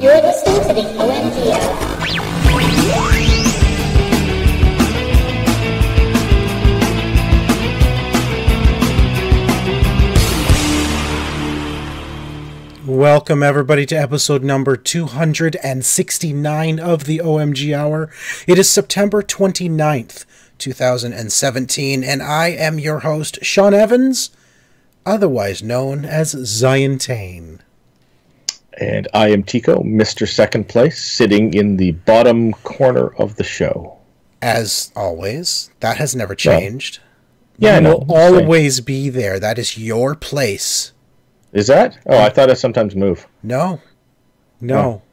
You're listening to the OMG Hour. Welcome everybody to episode number 269 of the OMG Hour. It is September 29th, 2017, and I am your host, Sean Evans, otherwise known as Zion Tane. And I am Tico, Mr. Second Place, sitting in the bottom corner of the show. As always, that has never changed. Yeah, you I know. will always be there. That is your place. Is that? Oh, I thought I sometimes move. No. Oh.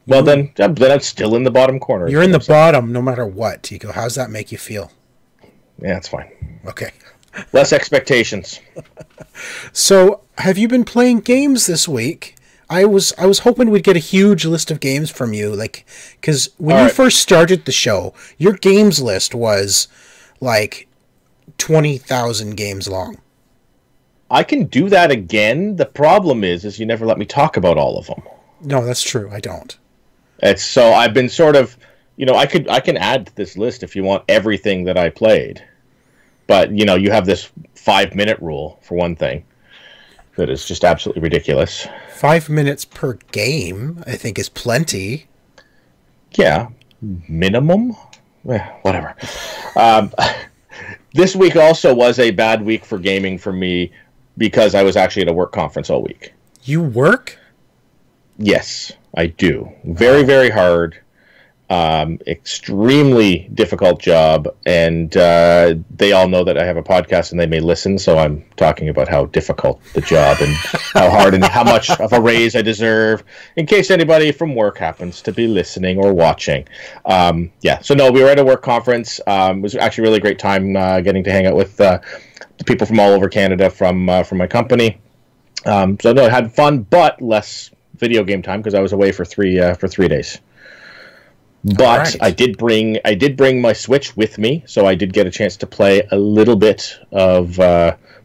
Well, then I'm still in the bottom corner. You're in the bottom no matter what, Tico. How's that make you feel? Yeah, that's fine. Okay. Less expectations. So, have you been playing games this week? I was hoping we'd get a huge list of games from you, like, because when you first started the show, your games list was like 20,000 games long. I can do that again. The problem is you never let me talk about all of them. No, that's true. I don't. So I've been sort of, I can add to this list if you want everything that I played, but you have this 5-minute rule for one thing that is just absolutely ridiculous. 5 minutes per game, I think, is plenty. Yeah, minimum. Whatever. This week also was a bad week for gaming for me, because I was actually at a work conference all week. You work? Yes, I do. Very, very hard. Extremely difficult job. And they all know that I have a podcast and they may listen, so I'm talking about how difficult the job and how hard and how much of a raise I deserve, in case anybody from work happens to be listening or watching. So no, we were at a work conference. It was actually a really great time getting to hang out with the people from all over Canada from my company. So no, I had fun, but less video game time because I was away for 3 days. But right. I did bring my Switch with me, so I did get a chance to play a little bit of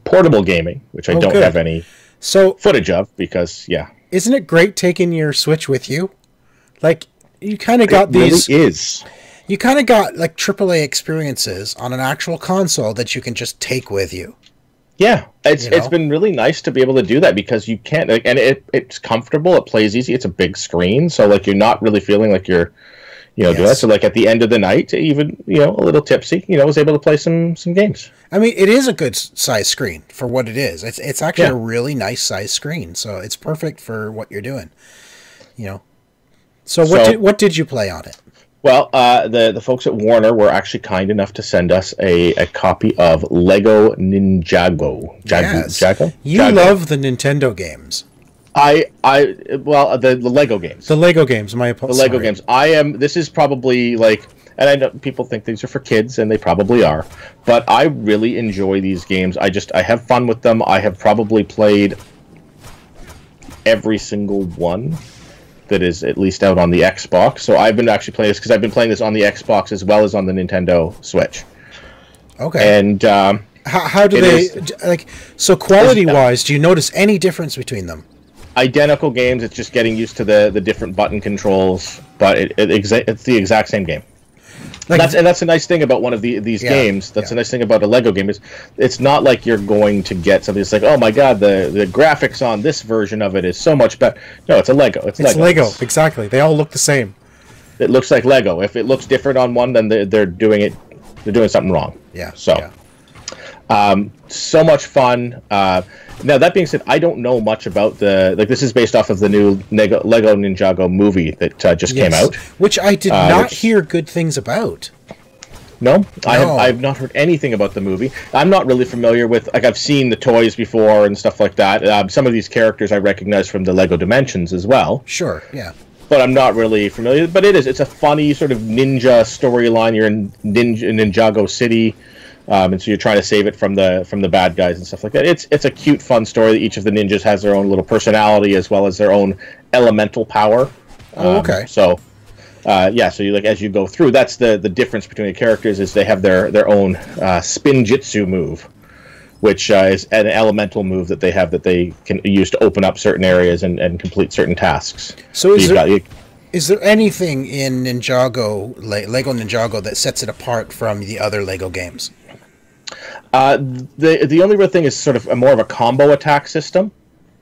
portable gaming, which I don't have any footage of because Isn't it great taking your Switch with you? Like you kind of got these. Really is. You kind of got like AAA experiences on an actual console that you can just take with you. Yeah, it's been really nice to be able to do that because you can't, and it's comfortable. It plays easy. It's a big screen, so like you're not really feeling like you're, doing that. So like at the end of the night, even a little tipsy, was able to play some games. I mean, it is a good size screen for what it is. It's actually a really nice size screen, so it's perfect for what you're doing. So what did you play on it? Well, the folks at Warner were actually kind enough to send us a copy of Lego Ninjago. Yes. You love the Nintendo games. The Lego games. The Lego games, my apologies. The Lego games. This is probably like, and I know people think these are for kids, and they probably are, but I really enjoy these games. I have fun with them. I have probably played every single one that is at least out on the Xbox. So I've been actually playing this because I've been playing this on the Xbox as well as on the Nintendo Switch. Okay. And how do they like? So quality-wise, do you notice any difference between them? Identical games. It's just getting used to the different button controls, but it's the exact same game. That's a nice thing about one of these games. That's a nice thing about a Lego game is it's not like you're going to get something that's like, oh my god, the graphics on this version of it is so much better. No, it's a Lego. It's Lego. Exactly. They all look the same. It looks like Lego. If it looks different on one, then they're doing something wrong. Yeah. So, so much fun. Now that being said, I don't know much about this is based off of the new Lego Ninjago movie that just came out, which I did not hear good things about. No, I've not heard anything about the movie. I'm not really familiar with, like, I've seen the toys before and stuff like that. Some of these characters I recognize from the Lego Dimensions as well. Sure, yeah. But I'm not really familiar. But it's a funny sort of ninja storyline. You're in Ninjago City. And so you're trying to save it from the bad guys and stuff like that. It's a cute, fun story. Each of the ninjas has their own little personality as well as their own elemental power. Okay. So you as you go through, that's the difference between the characters is they have their own spin jitsu move, which is an elemental move that they have that they can use to open up certain areas and complete certain tasks. So is there anything in Ninjago, Lego Ninjago, that sets it apart from the other Lego games? The only real thing is sort of more of a combo attack system.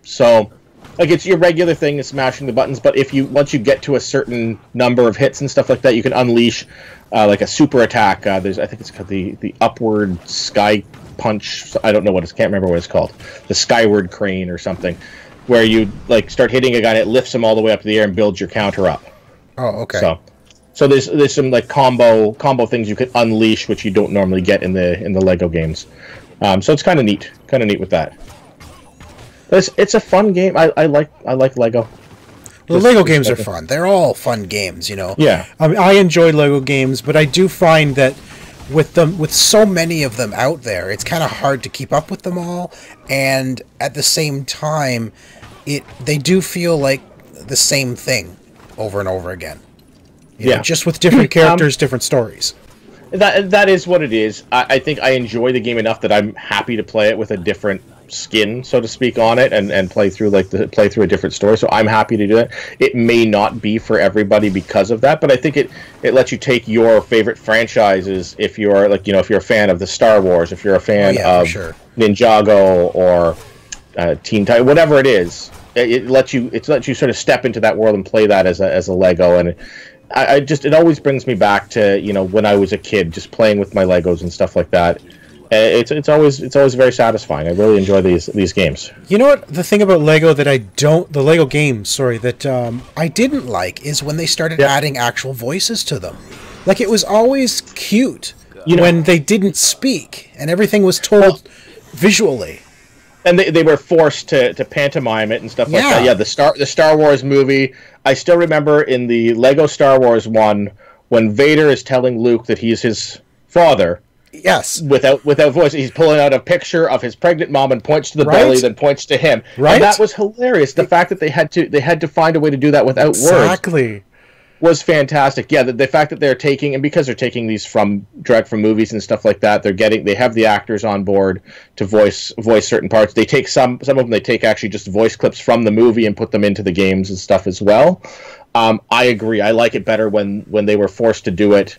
So, like, it's your regular thing is smashing the buttons, but once you get to a certain number of hits and stuff like that, you can unleash like a super attack. I think it's called the upward sky punch. I don't know can't remember what it's called. The skyward crane or something, where you like start hitting a guy and it lifts him all the way up to the air and builds your counter up. Oh, okay. So there's some like combo things you can unleash, which you don't normally get in the Lego games. So it's kind of neat with that. But it's a fun game. I like Lego. Well, Lego games are fun. They're all fun games, you know. Yeah. I mean, I enjoy Lego games, but I do find that with so many of them out there, it's kind of hard to keep up with them all. And at the same time, they do feel like the same thing over and over again. You know, just with different characters, different stories. That is what it is. I think I enjoy the game enough that I'm happy to play it with a different skin, so to speak, on it, and play through a different story. So I'm happy to do that. It may not be for everybody because of that, but I think it lets you take your favorite franchises if you're if you're a fan of the Star Wars, if you're a fan of Ninjago or Teen Titans, whatever it is. It lets you sort of step into that world and play that as a Lego, and it always brings me back to when I was a kid, just playing with my Legos and stuff like that. It's always very satisfying. I really enjoy these games. You know what? The thing about Lego that the Lego games, that I didn't like is when they started adding actual voices to them. Like, it was always cute when they didn't speak and everything was told visually. And they were forced to pantomime it and stuff like that. Yeah, the Star Wars movie. I still remember in the Lego Star Wars one when Vader is telling Luke that he's his father. Yes. Without voice, he's pulling out a picture of his pregnant mom and points to the belly, then points to him. Right. And that was hilarious. The fact that they had to find a way to do that without words was fantastic. Yeah, the fact that they're taking, and because they're taking these direct from movies and stuff like that, they have the actors on board to voice certain parts. They take some of them. They take actually just voice clips from the movie and put them into the games and stuff as well. I agree. I like it better when they were forced to do it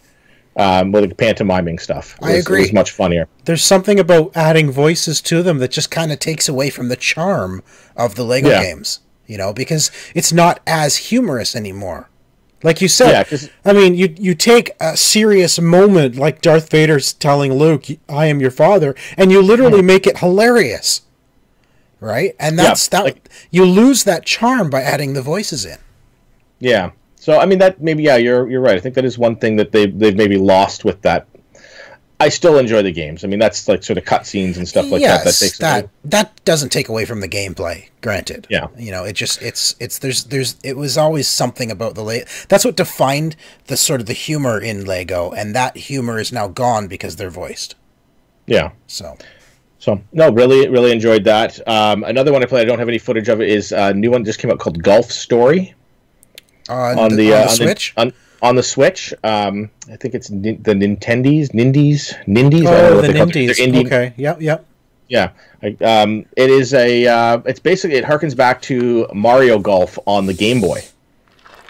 with the pantomiming stuff. I agree. It was much funnier. There's something about adding voices to them that just kind of takes away from the charm of the Lego games, because it's not as humorous anymore. Like you said, I mean, you take a serious moment like Darth Vader's telling Luke, "I am your father," and you literally make it hilarious, right? And you lose that charm by adding the voices in. Yeah. So I mean, that maybe you're right. I think that is one thing that they've maybe lost with that. I still enjoy the games. I mean, that's like sort of cutscenes and stuff like that. That doesn't take away from the gameplay. Granted, it was always something about that's what defined the sort of the humor in Lego, and that humor is now gone because they're voiced. Yeah. So no, really enjoyed that. Another one I played. I don't have any footage of it. Is a new one just came out called Golf Story on the Switch. On the Switch, I think it's the Nindies. Oh, the Nindies. Okay, yep. Yeah, it is it's basically, it harkens back to Mario Golf on the Game Boy.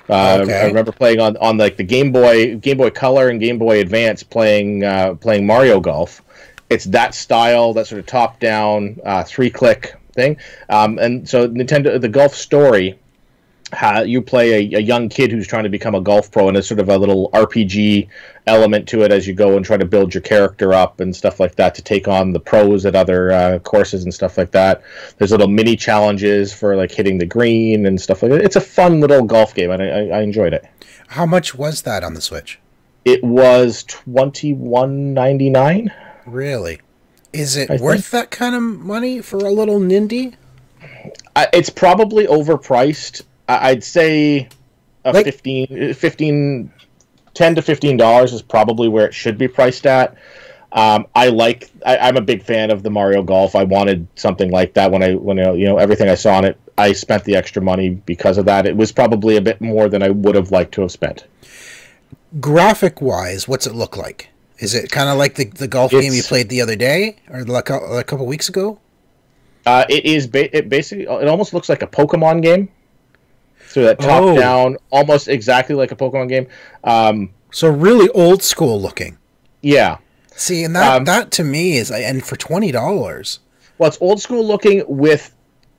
I remember playing on like the Game Boy Color and Game Boy Advance, playing Mario Golf. It's that style, that sort of top-down 3-click thing, and so the Golf Story. You play a young kid who's trying to become a golf pro, and there's sort of a little RPG element to it as you go and try to build your character up and stuff like that to take on the pros at other courses and stuff like that. There's little mini challenges for like hitting the green and stuff like that. It's a fun little golf game, and I enjoyed it. How much was that on the Switch? It was $21.99. Really? Is it worth that kind of money for a little Nindy? It's probably overpriced. I'd say $10 to $15 is probably where it should be priced at. I'm a big fan of the Mario Golf. I wanted something like that when everything I saw on it. I spent the extra money because of that. It was probably a bit more than I would have liked to have spent. Graphic wise, what's it look like? Is it kind of like the golf game you played the other day or like a couple weeks ago? It is. It basically, it almost looks like a Pokemon game. So that top down, almost exactly like a Pokemon game. So really old school looking. Yeah. See, and that to me is, and for $20. Well, it's old school looking with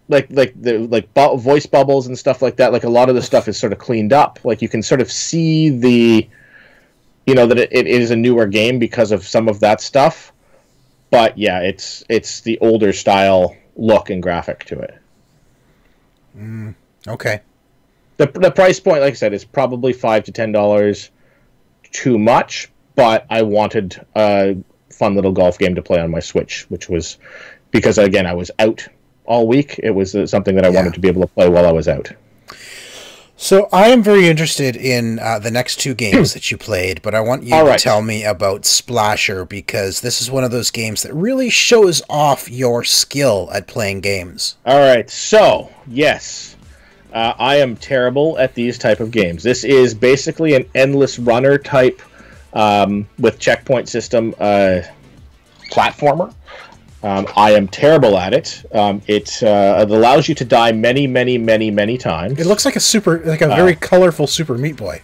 like voice bubbles and stuff like that. Like a lot of the stuff is sort of cleaned up. Like you can sort of see that it is a newer game because of some of that stuff. But yeah, it's the older style look and graphic to it. Okay. The price point, like I said, is probably $5 to $10 too much, but I wanted a fun little golf game to play on my Switch, which was because, again, I was out all week. It was something that I wanted to be able to play while I was out. So I am very interested in the next two games that you played, but I want you to tell me about Splasher, because this is one of those games that really shows off your skill at playing games. All right, so, yes, I am terrible at these type of games. This is basically an endless runner type with checkpoint system platformer. I am terrible at it. It allows you to die many, many, many, many times. It looks like a very colorful Super Meat Boy.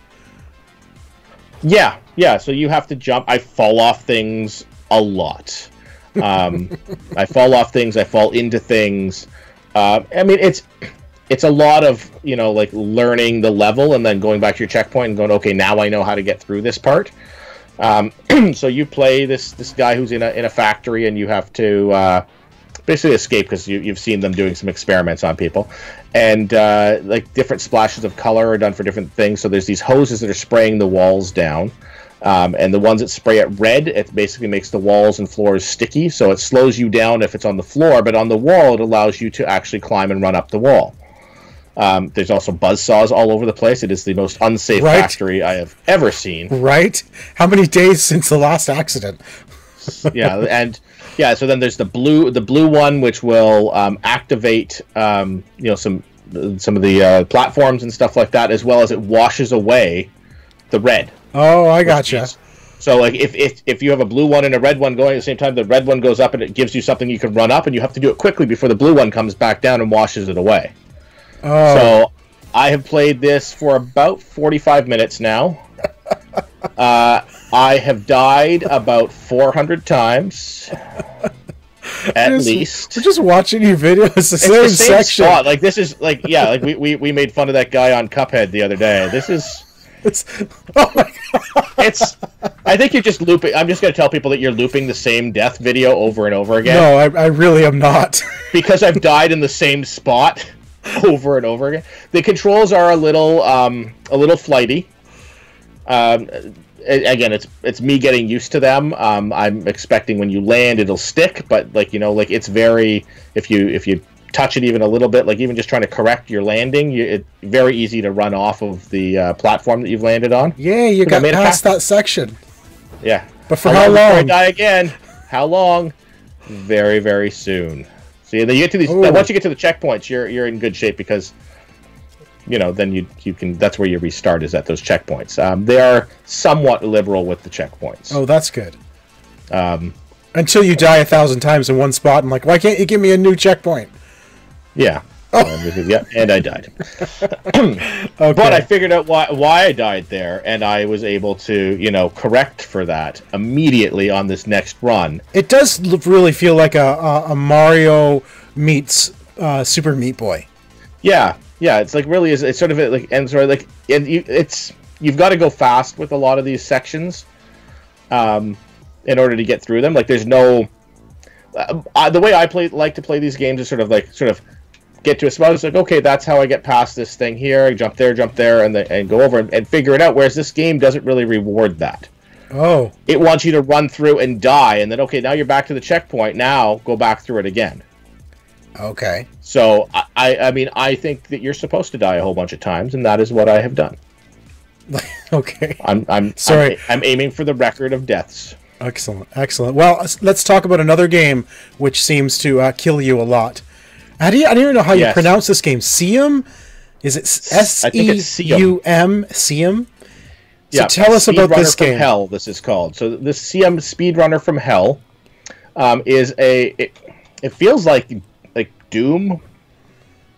Yeah. So you have to jump. I fall off things a lot. I fall off things. I fall into things. I mean, it's a lot of like learning the level and then going back to your checkpoint and going, okay, now I know how to get through this part. So you play this guy who's in a factory, and you have to basically escape because you've seen them doing some experiments on people, and like different splashes of color are done for different things. So there's these hoses that are spraying the walls down, and the ones that spray it red, it basically makes the walls and floors sticky, so it slows you down if it's on the floor, but on the wall it allows you to actually climb and run up the wall. There's also buzzsaws all over the place. It is the most unsafe factory I have ever seen. Right? How many days since the last accident? So then there's the blue one, which will activate some of the platforms and stuff like that, as well as it washes away the red. Oh, I gotcha. So like if you have a blue one and a red one going at the same time, the red one goes up and it gives you something you can run up, and you have to do it quickly before the blue one comes back down and washes it away. Oh. So I have played this for about 45 minutes now. I have died about 400 times. At least. We're just watching your video. It's the same section. Spot. Like this is like we made fun of that guy on Cuphead the other day. This is oh my god. I think you're just looping. I'm just going to tell people that you're looping the same death video over and over again. No, I really am not. Because I've died in the same spot over and over again. The controls are a little flighty. Again, it's me getting used to them. I'm expecting when you land it'll stick, but it's very, if you touch it even a little bit, like even just trying to correct your landing, it's very easy to run off of the platform that you've landed on. Yeah, you got past that section. Yeah. But for how long? Before I die again. How long? Very, very soon. See, then you get to these. Once you get to the checkpoints, you're in good shape because, then you can. That's where you restart, is at those checkpoints. They are somewhat liberal with the checkpoints. Oh, that's good. Until you die 1,000 times in one spot, and like, why can't you give me a new checkpoint? Yeah. Oh. Yeah, and I died. Okay. But I figured out why I died there, and I was able to, correct for that immediately on this next run. It does really feel like a Mario meets Super Meat Boy. Yeah, it's like really is. It's sort of like, and sort of like, and you've got to go fast with a lot of these sections, in order to get through them. Like, there's no. The way I like to play these games is sort of get to a spot. It's like, okay, that's how I get past this thing here. I jump there, and go over and figure it out. Whereas this game doesn't really reward that. Oh. It wants you to run through and die, and then, okay, now you're back to the checkpoint. Now go back through it again. Okay. So, I mean, I think that you're supposed to die a whole bunch of times, and that is what I have done. Okay. I'm sorry. I'm aiming for the record of deaths. Excellent. Well, let's talk about another game which seems to kill you a lot. I don't even know how you pronounce this game. SEUM? Is it SEUM? SEUM? So tell us about this game. Speedrunner from Hell, this is called. So this SEUM Speedrunner from Hell is it feels like Doom.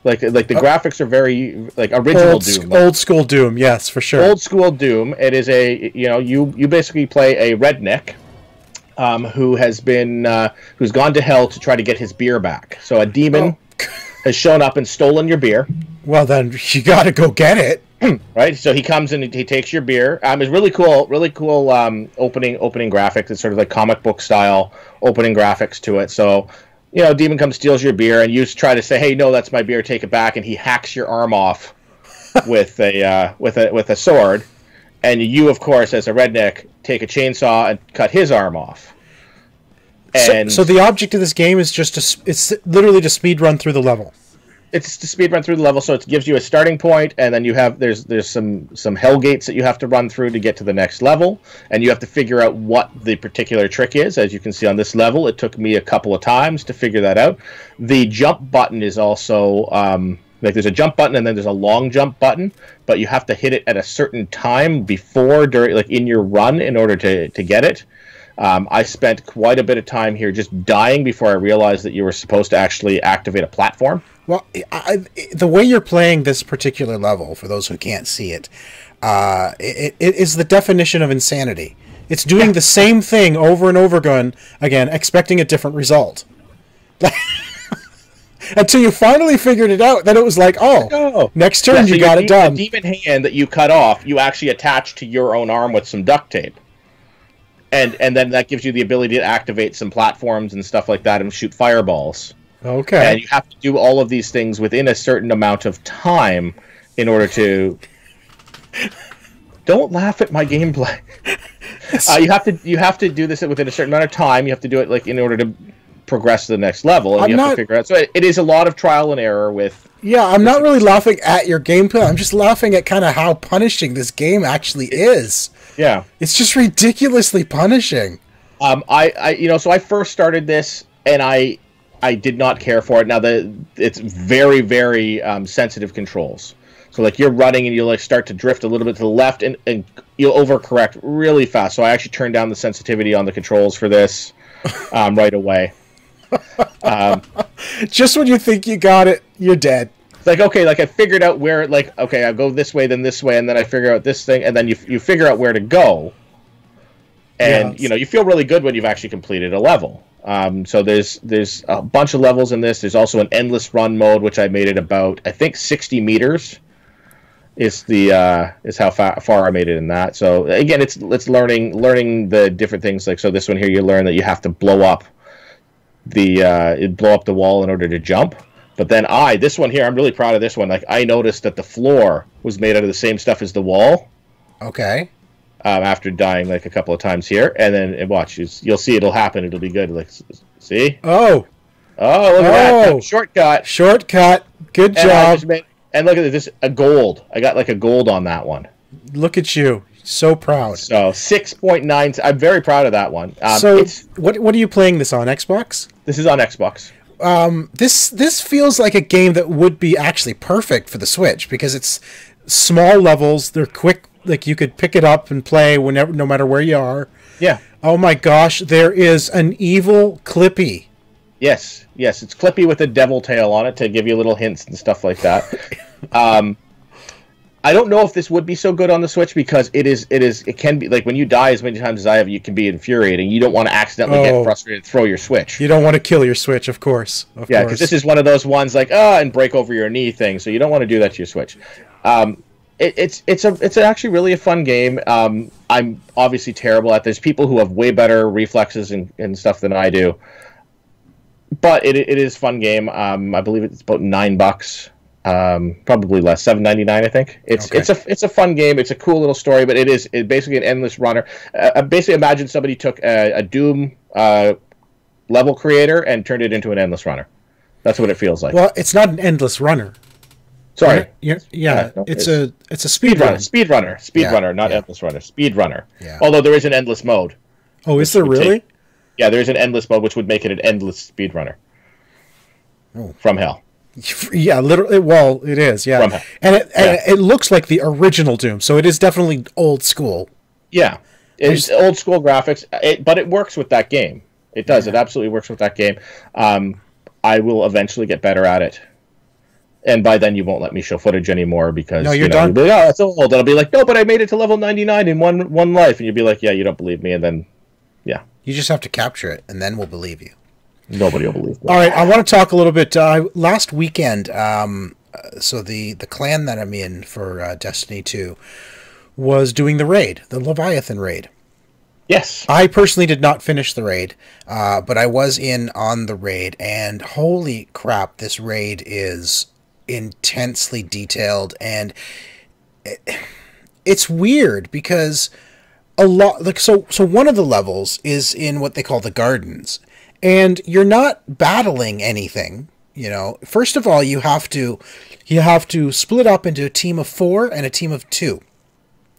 Like the graphics are very like original Doom. Old school Doom, yes, for sure. Old school Doom. It is you basically play a redneck who has been who's gone to hell to try to get his beer back. So a demon has shown up and stolen your beer. Well, then you got to go get it. Right, so he comes in and he takes your beer. It's really cool opening graphics. It's sort of like comic book style opening graphics to it. So, demon comes, steals your beer, and you try to say, "Hey, no, that's my beer. Take it back." And he hacks your arm off with a sword. And you, of course, as a redneck, take a chainsaw and cut his arm off. And so the object of this game is it's literally to speed run through the level. It's to speed run through the level, so it gives you a starting point, and then you have there's some hell gates that you have to run through to get to the next level, and you have to figure out what the particular trick is. As you can see on this level, it took me a couple of times to figure that out. The jump button is also there's a jump button and then there's a long jump button, but you have to hit it at a certain time in your run in order to get it. I spent quite a bit of time here just dying before I realized that you were supposed to actually activate a platform. Well, the way you're playing this particular level, for those who can't see it, it is the definition of insanity. It's doing the same thing over and over again, expecting a different result. Until you finally figured it out, then it was like, next turn you got it done. The demon hand that you cut off, you actually attach to your own arm with some duct tape. And then that gives you the ability to activate some platforms and stuff like that and shoot fireballs. Okay. And you have to do all of these things within a certain amount of time in order to... Don't laugh at my gameplay. You have to do this within a certain amount of time. You have to do it in order to progress to the next level. And you have to figure out... So it is a lot of trial and error with... Yeah, I'm not really laughing at your gameplay. I'm just laughing at kind of how punishing this game actually is. Yeah. It's just ridiculously punishing. So I first started this, and I did not care for it. Now, it's very, very sensitive controls. So, you're running, and you'll, start to drift a little bit to the left, and you'll overcorrect really fast. So I actually turned down the sensitivity on the controls for this right away. Just when you think you got it, you're dead. I figured out where, I go this way, then this way, and then I figure out this thing, and then you figure out where to go. And, you feel really good when you've actually completed a level. So there's a bunch of levels in this. There's also an endless run mode, which I made it about, I think, 60 meters is how far I made it in that. So, again, it's learning the different things. So this one here, you learn that you have to blow up the wall in order to jump. But then this one here, I'm really proud of this one. I noticed that the floor was made out of the same stuff as the wall. Okay. After dying a couple of times here, and then watch, you'll see it'll happen. It'll be good. See? Oh, look at that shortcut. Good job. And look at this, a gold. I got a gold on that one. Look at you. So proud. So 6.9. I'm very proud of that one. What are you playing this on? Xbox? This is on Xbox. This feels like a game that would be actually perfect for the Switch because it's small levels. They're quick. You could pick it up and play whenever, no matter where you are. Yeah. Oh my gosh, there is an evil Clippy. Yes, it's Clippy with a devil tail on it to give you little hints and stuff like that. I don't know if this would be so good on the Switch because it can be when you die as many times as I have, you can be infuriating. You don't want to accidentally get frustrated and throw your Switch. You don't want to kill your Switch, of course. Yeah, because this is one of those ones and break over your knee thing. So you don't want to do that to your Switch. It's actually really a fun game. I'm obviously terrible at this. There's people who have way better reflexes and stuff than I do. But it is a fun game. I believe it's about $9. Probably less, $7.99, I think. It's a fun game. It's a cool little story, but it's basically an endless runner. Basically, imagine somebody took a Doom level creator and turned it into an endless runner. That's what it feels like. Well, it's not an endless runner. Sorry. It's a speedrunner. Speedrunner, not endless runner. Speedrunner. Yeah. Although there is an endless mode. Oh, is there really? Yeah, there is an endless mode, which would make it an endless speedrunner. From hell. Yeah, literally. Well, it is. Yeah, and it looks like the original Doom, so it is definitely old school. Yeah, it's old school graphics, but it works with that game. It does. It absolutely works with that game. I will eventually get better at it. And by then you won't let me show footage anymore because you're done. You'll be like, oh, it's old. And I'll be like, no, but I made it to level 99 in one life. And you'll be like, yeah, you don't believe me. And then, yeah. You just have to capture it, and then we'll believe you. Nobody will believe me. All right, I want to talk a little bit. Last weekend, so the clan that I'm in for Destiny 2 was doing the raid, the Leviathan raid. Yes. I personally did not finish the raid, but I was in on the raid, and holy crap, this raid is intensely detailed, and it's weird because a lot like so one of the levels is in what they call the gardens, and you're not battling anything. First of all, you have to split up into a team of 4 and a team of 2.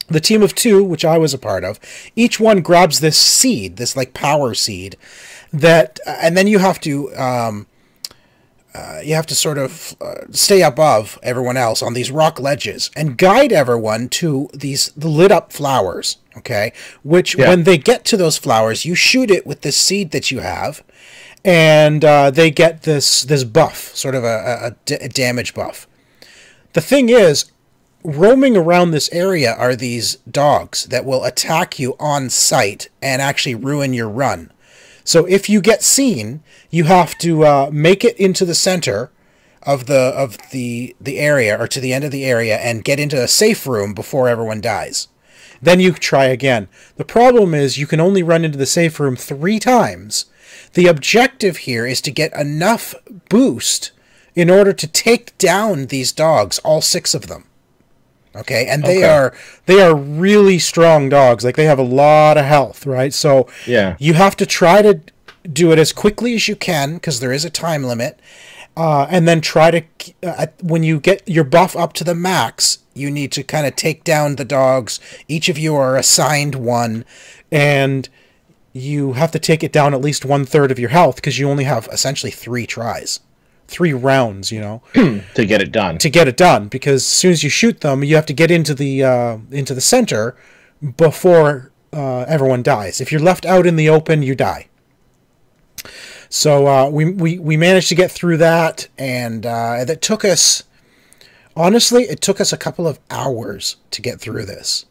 The team of 2, which I was a part of, each one grabs this seed, this like power seed, that and then you have to sort of stay above everyone else on these rock ledges and guide everyone to the lit up flowers, okay? Which, when they get to those flowers, you shoot it with this seed that you have, and they get this buff, sort of a damage buff. The thing is, roaming around this area are these dogs that will attack you on sight and actually ruin your run. So if you get seen, you have to make it into the center of the area, or to the end of the area, and get into a safe room before everyone dies. Then you try again. The problem is you can only run into the safe room 3 times. The objective here is to get enough boost in order to take down these dogs, all 6 of them. Okay, and they are really strong dogs. Like, they have a lot of health, right? So you have to try to do it as quickly as you can, because there is a time limit, and then try to when you get your buff up to the max, you need to kind of take down the dogs. Each of you are assigned one, and you have to take it down at least 1/3 of your health, because you only have essentially 3 tries. 3 rounds, to get it done. To get it done, because as soon as you shoot them, you have to get into the center before everyone dies. If you're left out in the open, you die. So we managed to get through that, and that took us, honestly, it took us a couple of hours to get through this.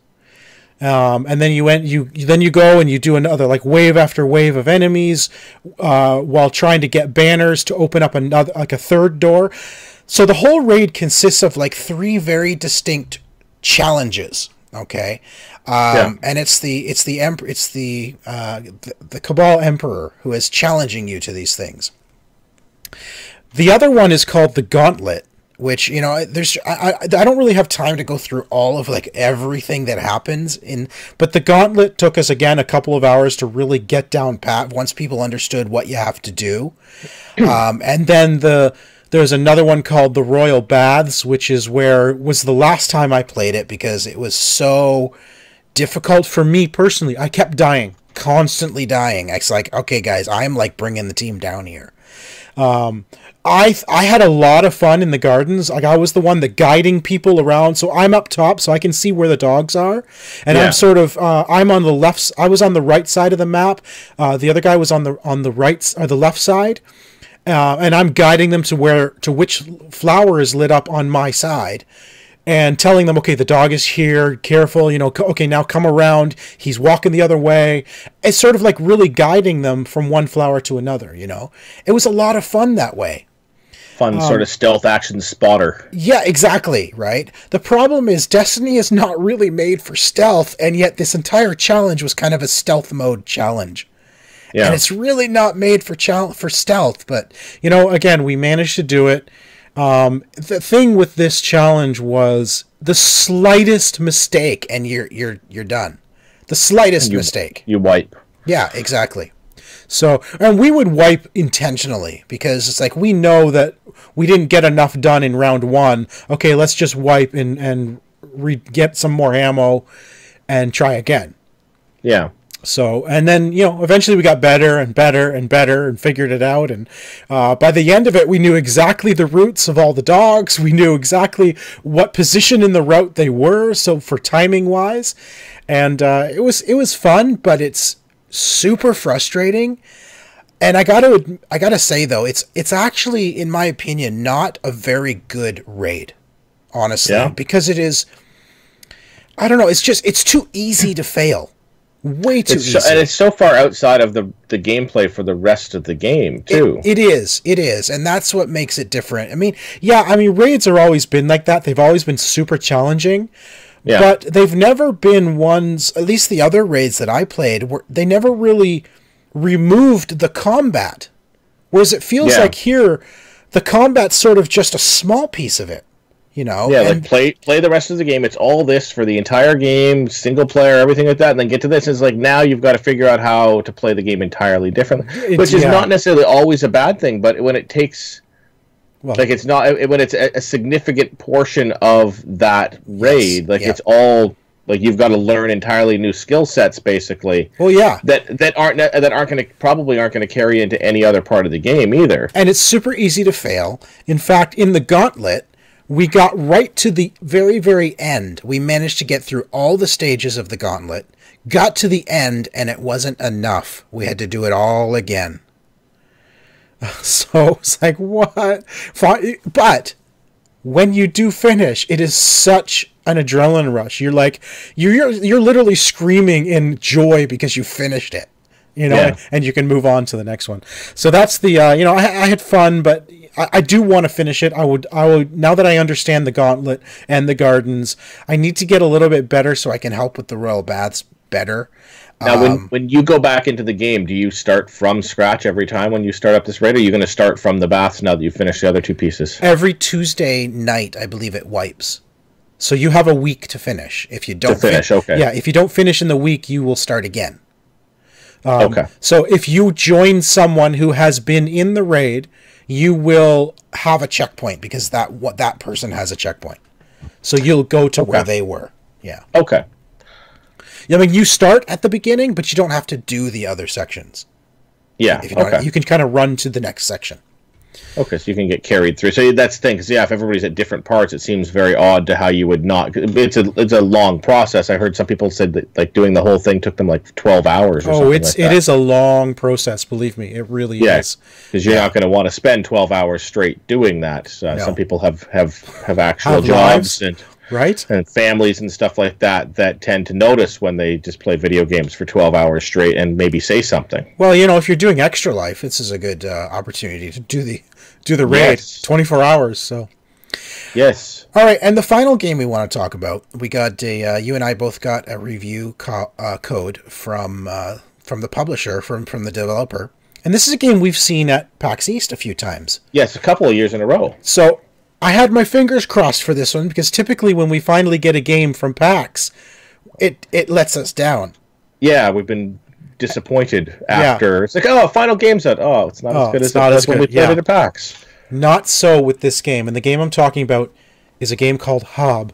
And then you go and you do another, like, wave after wave of enemies, while trying to get banners to open up another, like, a 3rd door. So the whole raid consists of like 3 very distinct challenges. Okay, and it's the Cabal Emperor who is challenging you to these things. The other one is called the Gauntlet, which, I don't really have time to go through all of, like, everything that happens but the Gauntlet took us, again, a couple of hours to really get down pat once people understood what you have to do. And then there's another one called the Royal Baths, which was the last time I played it, because it was so difficult for me personally. I kept dying, constantly dying. It's like, okay, guys, I'm like bringing the team down here. I had a lot of fun in the gardens. Like, I was the one that guiding people around, so I'm up top, so I can see where the dogs are, and I'm sort of I'm on the left. I was on the right side of the map. The other guy was on the right or the left side, and I'm guiding them to which flower is lit up on my side, and telling them, okay, the dog is here, careful, okay, now come around, he's walking the other way. It's sort of like really guiding them from one flower to another. It was a lot of fun that way. Fun sort of stealth action spotter. Yeah, exactly, right? The problem is Destiny is not really made for stealth, and yet this entire challenge was kind of a stealth mode challenge. Yeah. And it's really not made for stealth, but, again, we managed to do it. The thing with this challenge was the slightest mistake and you're done. The slightest mistake. You wipe. Yeah, exactly. So, and we would wipe intentionally, because it's like, we know that we didn't get enough done in round 1. Okay, let's just wipe and get some more ammo and try again. Yeah. So, and then, you know, eventually we got better and better and better and figured it out. And by the end of it, we knew exactly the routes of all the dogs. We knew exactly what position in the route they were. So for timing wise, and it was fun, but it's super frustrating. And I gotta say though, it's actually, in my opinion, not a very good raid, honestly, because it is, I don't know, it's too easy to fail. Way too easy. And it's so far outside of the gameplay for the rest of the game, too. It is. And that's what makes it different. I mean, raids have always been like that. They've always been super challenging. Yeah. But they've never been ones, at least the other raids that I played, they never really removed the combat. Whereas it feels like here, the combat's sort of just a small piece of it. You know, like play the rest of the game. It's all this for the entire game, single player, everything like that, and then get to this. It's like now you've got to figure out how to play the game entirely differently, which is not necessarily always a bad thing. But when it takes, it's not when it's a significant portion of that raid, it's all like you've got to learn entirely new skill sets, basically. Well, yeah, that aren't going to carry into any other part of the game either. And it's super easy to fail. In fact, in the Gauntlet, we got right to the very, very end. We managed to get through all the stages of the Gauntlet, got to the end, and it wasn't enough. We had to do it all again. So it's like, what? But when you do finish, it is such an adrenaline rush. You're like, you're literally screaming in joy because you finished it. You know, and you can move on to the next one. So that's the, I had fun, but I do want to finish it. I would, now that I understand the Gauntlet and the Gardens, I need to get a little bit better so I can help with the Royal Baths better. Now, when you go back into the game, do you start from scratch every time when you start up this raid, or are you going to start from the baths now that you've finished the other two pieces? Every Tuesday night, I believe it wipes. So you have a week to finish. If you don't okay. Yeah, if you don't finish in the week, you will start again. Okay. So if you join someone who has been in the raid, you will have a checkpoint because that person has a checkpoint. So you'll go to where they were. Yeah. Okay. I mean, you start at the beginning, but you don't have to do the other sections. Yeah. You can kind of run to the next section. Okay, so you can get carried through. So that's the thing, because if everybody's at different parts, it seems very odd to how you would not. It's a long process. I heard some people said that like doing the whole thing took them like 12 hours. Or something it is a long process. Believe me, it really is. Because you're not going to want to spend 12 hours straight doing that. No. Some people have actual jobs and families and stuff like that tend to notice when they just play video games for 12 hours straight and maybe say something. Well, if you're doing Extra Life, this is a good opportunity to do the raid 24 hours. So yes. All right, and the final game we want to talk about, we got you and I both got a review code from the publisher, from the developer, and this is a game we've seen at PAX East a few times. Yes, a couple of years in a row. So I had my fingers crossed for this one because typically when we finally get a game from PAX, it lets us down. Yeah, we've been disappointed after. It's like, final game's out. Oh, it's not as good as when we played it at PAX. Not so with this game. And the game I'm talking about is a game called Hob.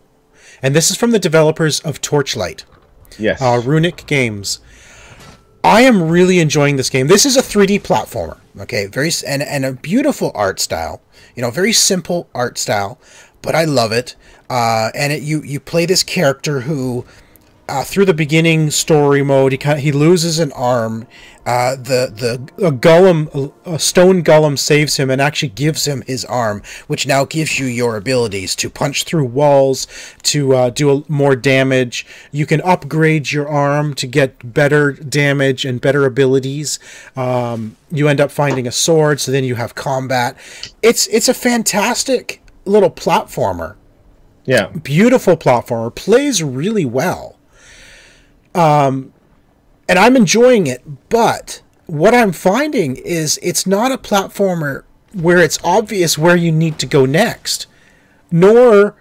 And this is from the developers of Torchlight. Yes. Runic Games. I am really enjoying this game. This is a 3D platformer. Okay, and a beautiful art style. Very simple art style, but I love it. And you play this character who, through the beginning story mode, he loses an arm. A stone golem saves him and actually gives him his arm, which now gives you your abilities to punch through walls, to do more damage. You can upgrade your arm to get better damage and better abilities. You end up finding a sword, so then you have combat. It's a fantastic little platformer. Yeah, beautiful platformer. Plays really well. And I'm enjoying it, but what I'm finding is it's not a platformer where it's obvious where you need to go next. Nor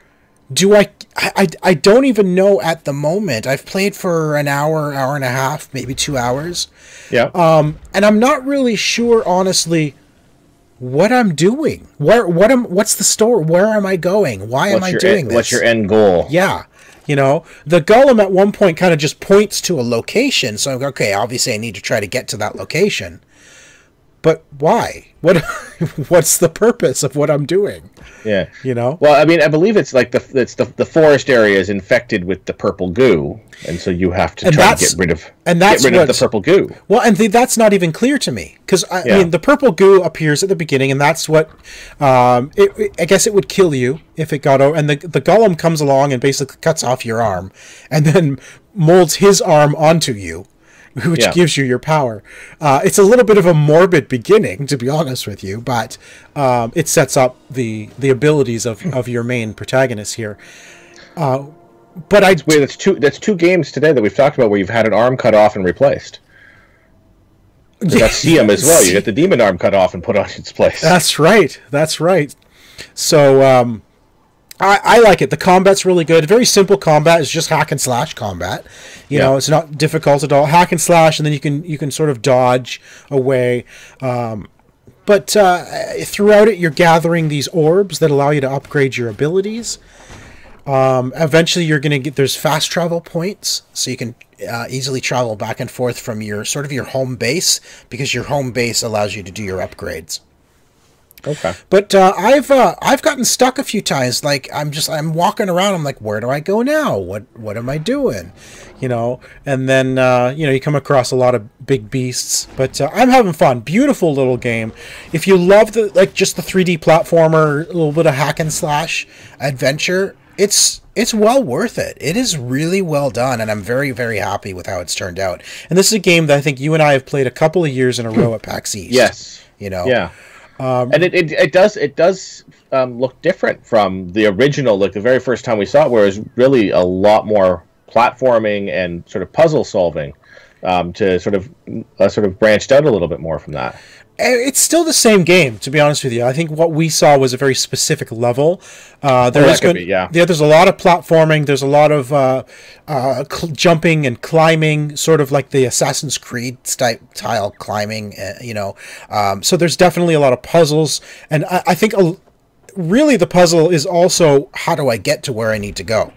do I don't even know at the moment. I've played for an hour and a half, maybe 2 hours. Yeah. And I'm not really sure, honestly, what I'm doing. What's the story? Where am I going? Why am I doing this? What's your end goal? Yeah. You know, the golem at one point kind of just points to a location. So I'm like, okay, obviously I need to try to get to that location. But why? What's the purpose of what I'm doing? Yeah. You know? Well, I mean, I believe it's like the forest area is infected with the purple goo, and so you have to try to get rid of the purple goo. Well, and that's not even clear to me, because I mean, the purple goo appears at the beginning, and that's what I guess it would kill you if it got over. And the golem comes along and basically cuts off your arm, and then molds his arm onto you, which gives you your power. It's a little bit of a morbid beginning, to be honest with you, but it sets up the abilities of your main protagonist here. But it's weird. That's two games today that we've talked about where you've had an arm cut off and replaced. You got SEUM as well. You get the demon arm cut off and put on its place. That's right. That's right. So I like it. The combat's really good. Very simple combat. It's just hack and slash combat. You know, it's not difficult at all. Hack and slash, and then you can sort of dodge away. But throughout it, you're gathering these orbs that allow you to upgrade your abilities. Eventually, you're going to get there's fast travel points, so you can easily travel back and forth from your home base, because your home base allows you to do your upgrades. Okay. But I've gotten stuck a few times. Like I'm walking around. I'm like, where do I go now? What am I doing? You know. And then you know, you come across a lot of big beasts. But I'm having fun. Beautiful little game. If you love just the 3D platformer, a little bit of hack and slash adventure, it's well worth it. It is really well done, and I'm very, very happy with how it's turned out. And this is a game that I think you and I have played a couple of years in a row at PAX East. Yes. You know. Yeah. And it does look different from the original, like the very first time we saw it, where it was really a lot more platforming and sort of puzzle solving, to sort of branched out a little bit more from that. It's still the same game, to be honest with you. I think what we saw was a very specific level. There's a lot of platforming. There's a lot of jumping and climbing, sort of like the Assassin's Creed style climbing. You know, so there's definitely a lot of puzzles, and I think really the puzzle is also, how do I get to where I need to go?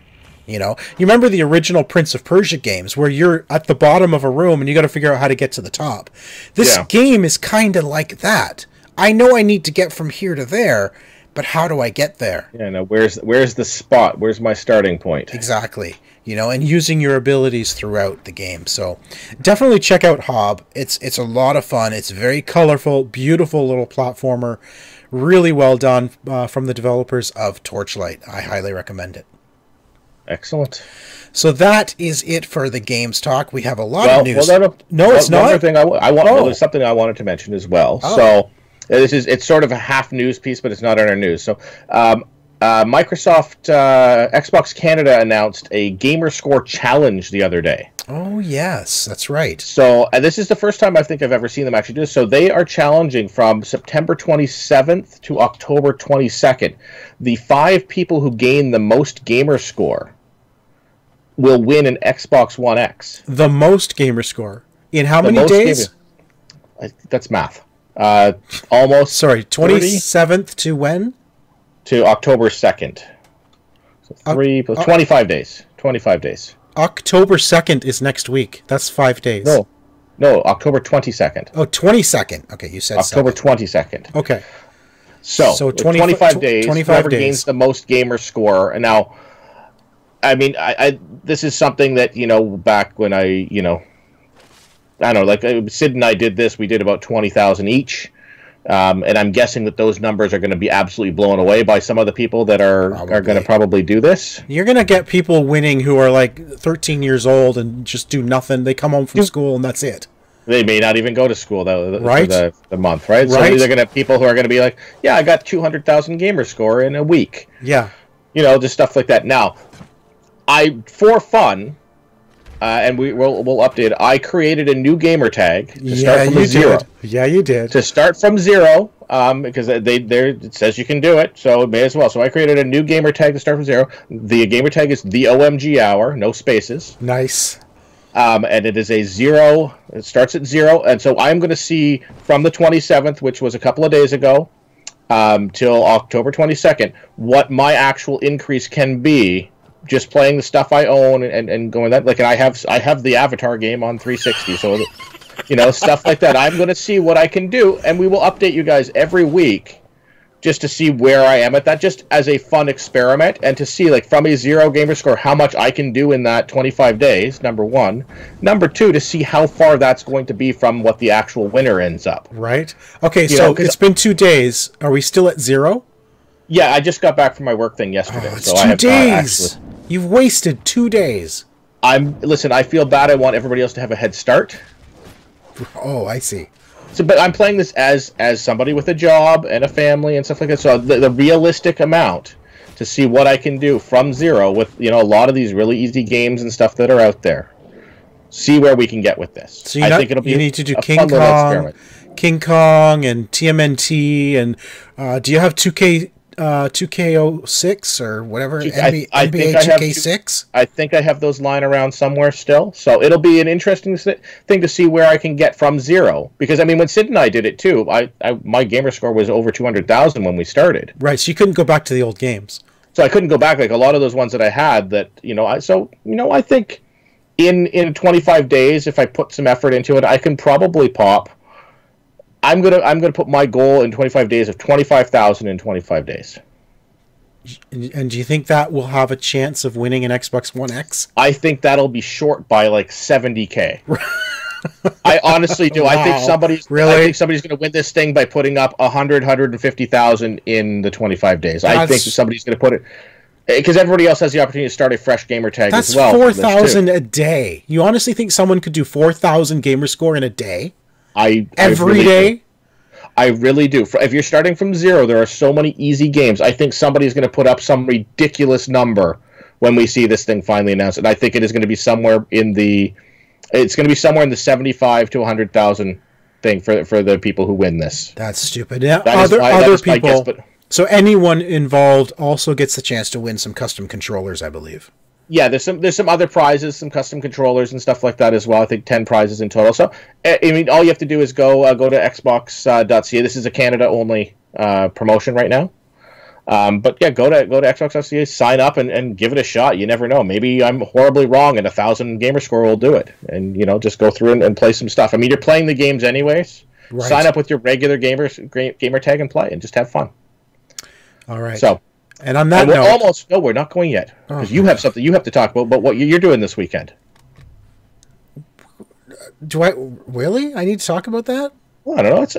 You know, you remember the original Prince of Persia games where you're at the bottom of a room and you got to figure out how to get to the top. This game is kind of like that. I know I need to get from here to there, but how do I get there? Yeah, no, where's the spot? Where's my starting point? Exactly. You know, and using your abilities throughout the game. So definitely check out Hob. It's a lot of fun. It's very colorful, beautiful little platformer. Really well done from the developers of Torchlight. I highly recommend it. Excellent. So that is it for the games talk. We have a lot of news. No, it's not. Another thing there's something I wanted to mention as well. Oh. So it's sort of a half news piece, but it's not in our news. So Microsoft Xbox Canada announced a Gamerscore challenge the other day. Oh yes, that's right. So this is the first time I think I've ever seen them actually do this. So they are challenging from September 27th to October 22nd. The 5 people who gain the most Gamerscore will win an Xbox One X. The most Gamerscore in how many days? That's math. Almost. Sorry, 27th to when? To October 2nd. So 25 days. 25 days. October 2nd is next week. That's 5 days. No, October 22nd. Oh, 22nd. Okay, you said October 22nd. Okay. So 25 days. 25 whoever days. Gains the most Gamerscore. And now, I mean, this is something that, you know, back when I don't know, like Sid and I did this, we did about 20,000 each. And I'm guessing that those numbers are going to be absolutely blown away by some of the people that are going to probably do this. You're going to get people winning who are like 13 years old and just do nothing. They come home from school and that's it. They may not even go to school for the month, right? Right. So they're going to have people who are going to be like, yeah, I got 200,000 Gamerscore in a week. Yeah. You know, just stuff like that. Now, for fun, and we'll update. I created a new gamer tag to start from zero. Yeah, you did. To start from zero, because it says you can do it, so it may as well. So I created a new gamer tag to start from zero. The gamer tag is the OMG hour, no spaces. Nice. And it is a 0. It starts at 0, and so I'm going to see from the 27th, which was a couple of days ago, till October 22nd, what my actual increase can be just playing the stuff I own and going that, like, and I have the Avatar game on 360, so stuff like that. I'm going to see what I can do, and we will update you guys every week just to see where I am at that, just as a fun experiment, and to see, like, from a 0 gamer score, how much I can do in that 25 days, number one. Number two, to see how far that's going to be from what the actual winner ends up. Right. Okay, so it's been 2 days. Are we still at 0? Yeah, I just got back from my work thing yesterday. Oh, it's 2 days. You've wasted 2 days. Listen, I feel bad. I want everybody else to have a head start. Oh, I see. So, but I'm playing this as somebody with a job and a family and stuff like that. So the realistic amount to see what I can do from 0 with a lot of these really easy games and stuff that are out there. See where we can get with this. So I think it'll be you need to do King Kong and TMNT and do you have 2K06 or whatever, NBA 2K6? I think I have those lying around somewhere still. So it'll be an interesting thing to see where I can get from 0. Because, I mean, when Sid and I did it, too, my gamer score was over 200,000 when we started. Right, so you couldn't go back to the old games. So I couldn't go back. Like, a lot of those ones that I had that, I think in 25 days, if I put some effort into it, I can probably pop. I'm gonna put my goal in 25 days of 25,000 in 25 days. And do you think that will have a chance of winning an Xbox One X? I think that'll be short by like 70K. I honestly do. Wow. I think somebody's going to win this thing by putting up 150,000 in the 25 days. I think somebody's going to put it, because everybody else has the opportunity to start a fresh gamer tag as well. That's 4,000 a day. You honestly think someone could do 4,000 gamer score in a day? Every day? I really do. If you're starting from 0, there are so many easy games. I think somebody's going to put up some ridiculous number when we see this thing finally announced, and I think it is going to be somewhere in the 75 to 100,000 thing for the people who win this. That's stupid. Now, other people. So anyone involved also gets the chance to win some custom controllers, I believe. Yeah, there's some other prizes, some custom controllers and stuff like that as well. I think 10 prizes in total. So, I mean, all you have to do is go to Xbox.ca. This is a Canada-only promotion right now. But yeah, go to Xbox.ca, sign up, and give it a shot. You never know. Maybe I'm horribly wrong, and 1,000 gamer score will do it. And just go through and play some stuff. I mean, you're playing the games anyways. Right. Sign up with your regular gamer tag and play, and just have fun. All right. So. And on that note, we're not going yet, because you have something you have to talk about. But what you're doing this weekend? Do I really? I need to talk about that? Well, I don't know. It's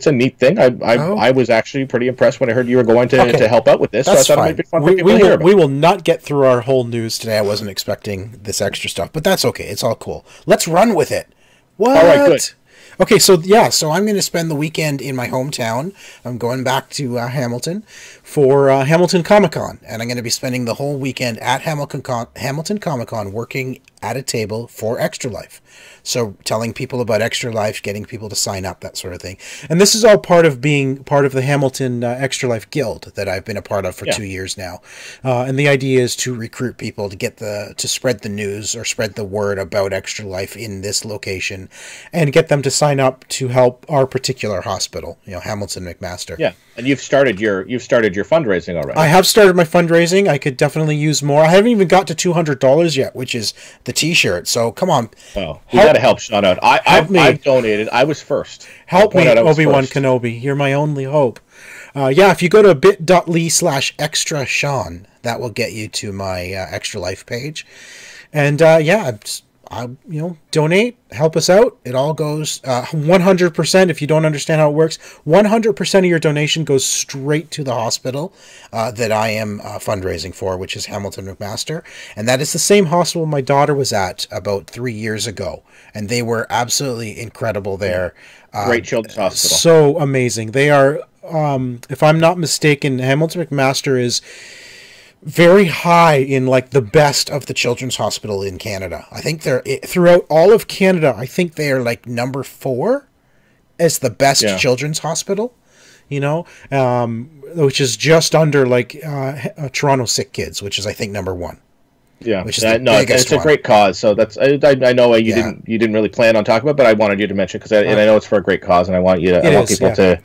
a neat thing. I was actually pretty impressed when I heard you were going to help out with this. That's so I thought fine. It might be fun for people to hear about. We will not get through our whole news today. I wasn't expecting this extra stuff, but that's okay. It's all cool. Let's run with it. What? All right, good. Okay, so I'm going to spend the weekend in my hometown. I'm going back to Hamilton for Hamilton Comic-Con, and I'm going to be spending the whole weekend at Hamilton Comic-Con working at a table for Extra Life. So telling people about Extra Life, getting people to sign up, that sort of thing. And this is all part of being part of the Hamilton Extra Life Guild that I've been a part of for 2 years now. And the idea is to recruit people to spread the news or spread the word about Extra Life in this location, and get them to sign up to help our particular hospital, Hamilton McMaster. Yeah, and you've started your fundraising already. I have started my fundraising. I could definitely use more. I haven't even got to $200 yet, which is the T-shirt. So come on. Oh, we got to help Sean out. I've donated. I was first. Help me, Obi-Wan Kenobi. You're my only hope. If you go to bit.ly/extra Sean, that will get you to my Extra Life page. And donate, help us out. It all goes 100%. If you don't understand how it works, 100% of your donation goes straight to the hospital that I am fundraising for, which is Hamilton McMaster. And that is the same hospital my daughter was at about 3 years ago. And they were absolutely incredible there. Great children's hospital. So amazing. They are, if I'm not mistaken, Hamilton McMaster is very high in like the best of the children's hospital in Canada. I think they're throughout all of Canada. I think they are like number 4 as the best children's hospital, which is just under like Toronto Sick Kids, which is I think number 1. Yeah, which is it's a great cause. So that's I know you didn't really plan on talking about, but I wanted you to mention because I know it's for a great cause, and I want people to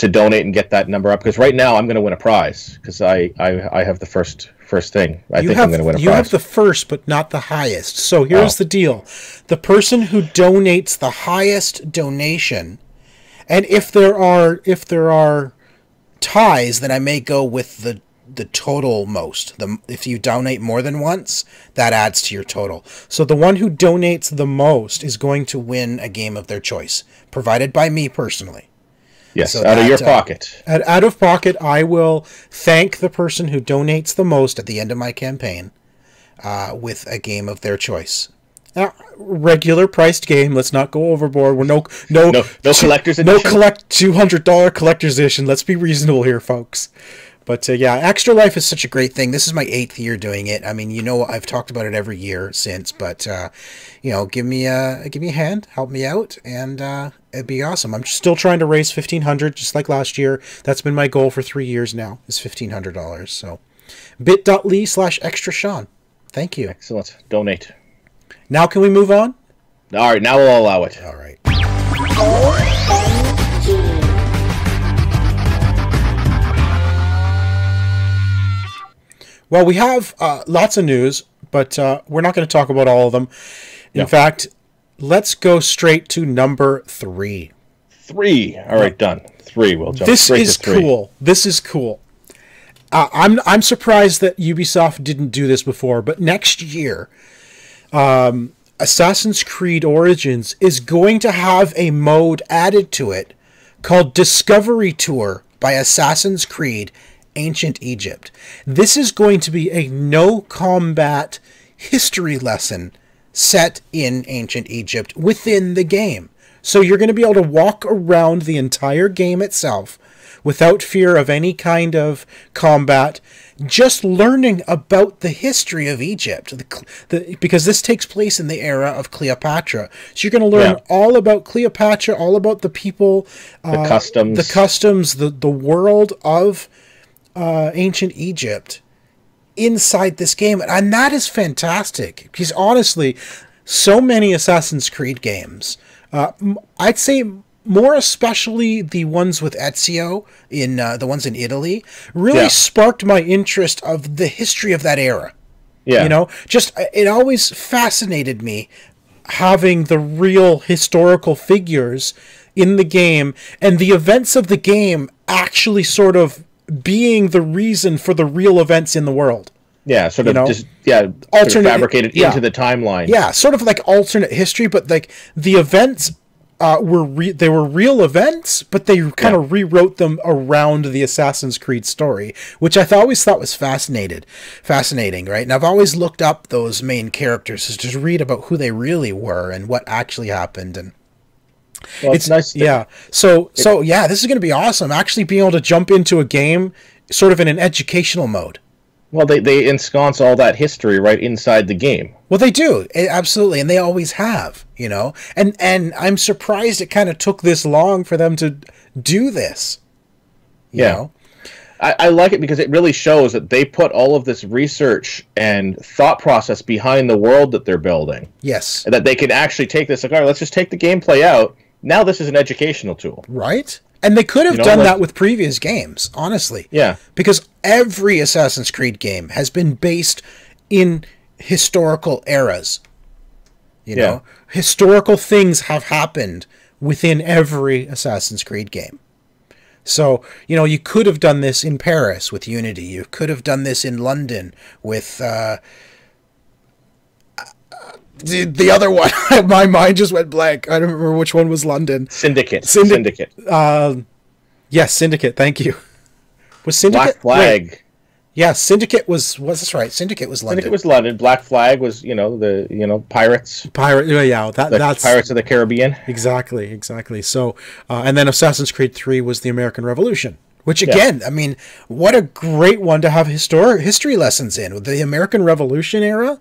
donate and get that number up, because right now I'm going to win a prize because I have the first first thing. I think I'm going to win a prize. You have the first, but not the highest. So here's the deal. The person who donates the highest donation, and if there are ties, then I may go with the total most. If you donate more than once, that adds to your total. So the one who donates the most is going to win a game of their choice, provided by me personally. Yes, so out of your pocket. Out of pocket, I will thank the person who donates the most at the end of my campaign with a game of their choice. Regular priced game. Let's not go overboard. We're no collector's edition. No $200 collector's edition. Let's be reasonable here, folks. But yeah, Extra Life is such a great thing. This is my 8th year doing it. I mean, I've talked about it every year since. But give me a hand, help me out, and it'd be awesome. I'm still trying to raise $1,500, just like last year. That's been my goal for 3 years now. Is $1,500. So, bit.ly/extrasean. Thank you. Excellent. Donate. Now can we move on? All right. Now we'll allow it. All right. Well, we have lots of news, but we're not going to talk about all of them. In fact, let's go straight to number 3. 3. All right, done. 3. We'll jump straight to 3. Cool. This is cool. I'm surprised that Ubisoft didn't do this before, but next year, Assassin's Creed Origins is going to have a mode added to it called Discovery Tour by Assassin's Creed Ancient Egypt. This is going to be a no-combat history lesson set in Ancient Egypt within the game. So you're going to be able to walk around the entire game itself without fear of any kind of combat, just learning about the history of Egypt, because this takes place in the era of Cleopatra. So you're going to learn all about Cleopatra, all about the people, the customs, the world of Ancient Egypt inside this game. And that is fantastic, because honestly, so many Assassin's Creed games, I'd say more especially the ones with Ezio, the ones in Italy, really sparked my interest of the history of that era. Yeah. It always fascinated me having the real historical figures in the game, and the events of the game actually sort of being the reason for the real events in the world. Yeah, alternate, fabricated into the timeline. Yeah, sort of like alternate history, but like the events were real events, but they kind of rewrote them around the Assassin's Creed story, which I always thought was fascinating, right? And I've always looked up those main characters to just read about who they really were and what actually happened. And it's nice. So this is going to be awesome. Actually being able to jump into a game sort of in an educational mode. Well, they ensconce all that history right inside the game. Well, they do. Absolutely. And they always have, And I'm surprised it kind of took this long for them to do this. You know? I like it because it really shows that they put all of this research and thought process behind the world that they're building. Yes. And that they can actually take this, like, all right, let's just take the gameplay out. Now this is an educational tool. Right? And they could have done that with previous games, honestly. Yeah. Because every Assassin's Creed game has been based in historical eras. You know? Historical things have happened within every Assassin's Creed game. So, you could have done this in Paris with Unity. You could have done this in London with the other one. My mind just went blank. I don't remember which one was London. Syndicate. Yes, Syndicate. Thank you. Was Syndicate? Black Flag. Wait. Yeah, Syndicate was that's right. Syndicate was London. Syndicate was London. Black Flag was pirates. That's Pirates of the Caribbean. Exactly. So, and then Assassin's Creed 3 was the American Revolution. Which again, I mean, what a great one to have history lessons in. The American Revolution era.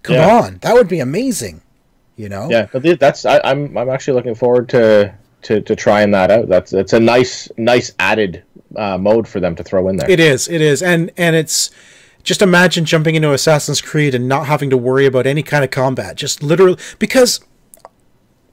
Come on, that would be amazing. Yeah, but I'm actually looking forward to trying that out. It's a nice added mode for them to throw in there. It is, and it's just imagine jumping into Assassin's Creed and not having to worry about any kind of combat. Just literally, because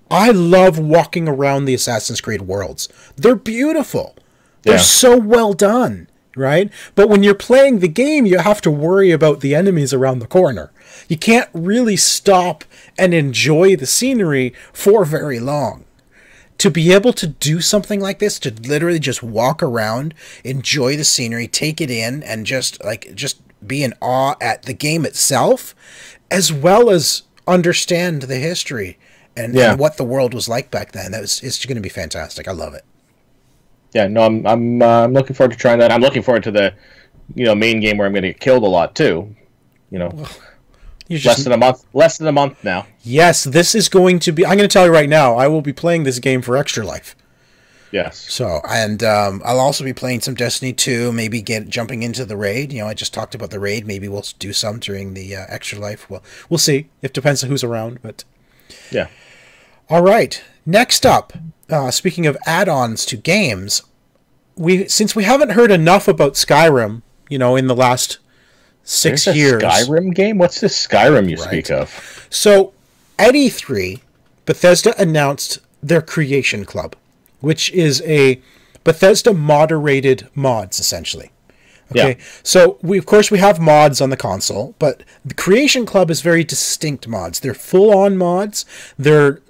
I love walking around the Assassin's Creed worlds. They're beautiful. They're so well done. right? But when you're playing the game, you have to worry about the enemies around the corner. You can't really stop and enjoy the scenery for very long. To be able to do something like this, to literally just walk around, enjoy the scenery, take it in, and just be in awe at the game itself, as well as understand the history and what the world was like back then. It's going to be fantastic. I love it. Yeah, no, I'm looking forward to trying that. I'm looking forward to the, main game where I'm going to get killed a lot too. Less than a month now. Yes, this is going to be... I'm going to tell you right now, I will be playing this game for Extra Life. Yes. So, and I'll also be playing some Destiny 2, maybe jumping into the raid. I just talked about the raid. Maybe we'll do some during the Extra Life. Well, we'll see. It depends on who's around, but... Yeah. All right. Next up, speaking of add-ons to games, since we haven't heard enough about Skyrim, in the last... 6 years. Skyrim game? What's this Skyrim you speak of? So, at E3, Bethesda announced their Creation Club, which is a Bethesda moderated mods, essentially. Okay, so we have mods on the console, but the Creation Club is very distinct mods. They're full-on mods. They're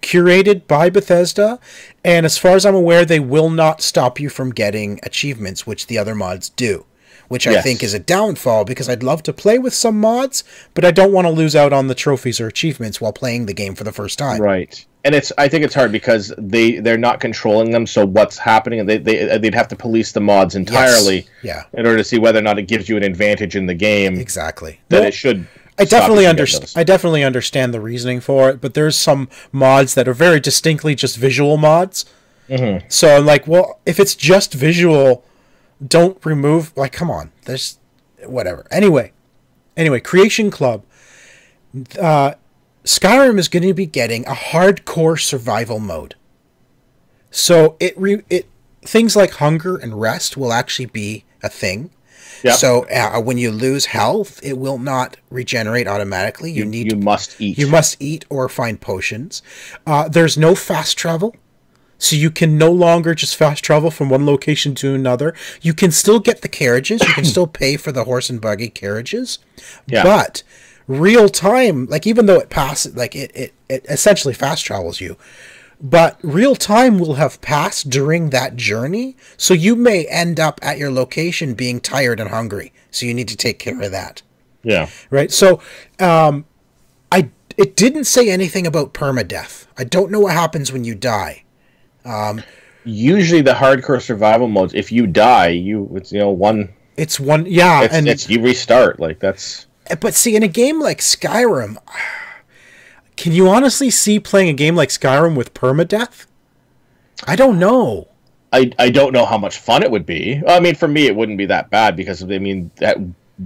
curated by Bethesda, and as far as I'm aware, they will not stop you from getting achievements, which the other mods do. Which I think is a downfall, because I'd love to play with some mods, but I don't want to lose out on the trophies or achievements while playing the game for the first time. Right. And I think it's hard because they're not controlling them, so what's happening, they'd have to police the mods entirely in order to see whether or not it gives you an advantage in the game. Exactly. It should... I definitely understand the reasoning for it, but there's some mods that are very distinctly just visual mods. Mm-hmm. So I'm like, well, if it's just visual... Don't remove, come on, there's whatever. Anyway, Creation Club. Skyrim is going to be getting a hardcore survival mode. So things like hunger and rest will actually be a thing. Yep. So when you lose health, it will not regenerate automatically. You must eat. You must eat or find potions. There's no fast travel. So you can no longer just fast travel from one location to another. You can still get the carriages. You can still pay for the horse and buggy carriages. Yeah. But real time, even though it passes, it essentially fast travels you. But real time will have passed during that journey. So you may end up at your location being tired and hungry. So you need to take care of that. Yeah. Right. So it didn't say anything about permadeath. I don't know what happens when you die. Usually the hardcore survival modes, if you die, it's one. It's one, yeah, it's you restart. That's. But see, in a game like Skyrim, can you honestly see playing a game like Skyrim with permadeath? I don't know. I don't know how much fun it would be. I mean, for me, it wouldn't be that bad because at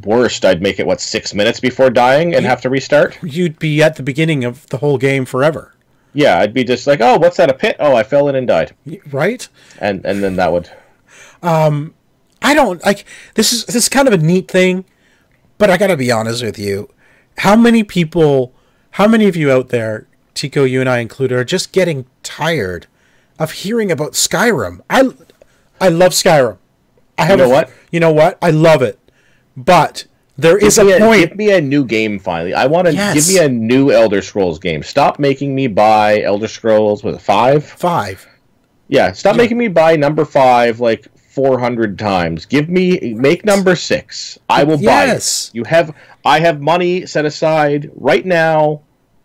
worst, I'd make it 6 minutes before dying and have to restart. You'd be at the beginning of the whole game forever. Yeah, I'd be just like, oh, what's that, a pit? Oh, I fell in and died. Right? And then that would... I don't... This is kind of a neat thing, but I gotta be honest with you. How many of you out there, Tico, you and I included, are just getting tired of hearing about Skyrim? I love Skyrim. You know what? I love it. But... There is a point. Give me a new game finally. I want to give me a new Elder Scrolls game. Stop making me buy Elder Scrolls. Was it 5? 5. Yeah. Stop making me buy number 5 400 times. Make number 6. I will buy it. I have money set aside right now.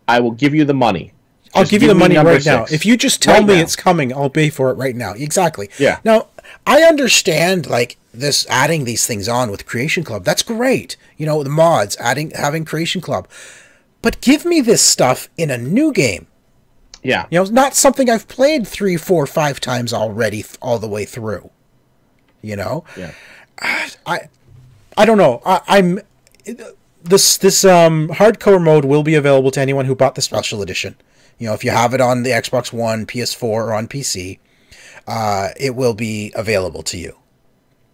I will give you the money. I'll give you the money right now. If you just tell me it's coming, I'll pay for it right now. Exactly. Yeah. Now, I understand this adding these things on with Creation Club. That's great. The mods, having Creation Club. But give me this stuff in a new game. Yeah. Not something I've played 3, 4, 5 times already all the way through. Yeah. I don't know. This hardcore mode will be available to anyone who bought the Special Edition. If you have it on the Xbox One, PS4, or on PC, it will be available to you.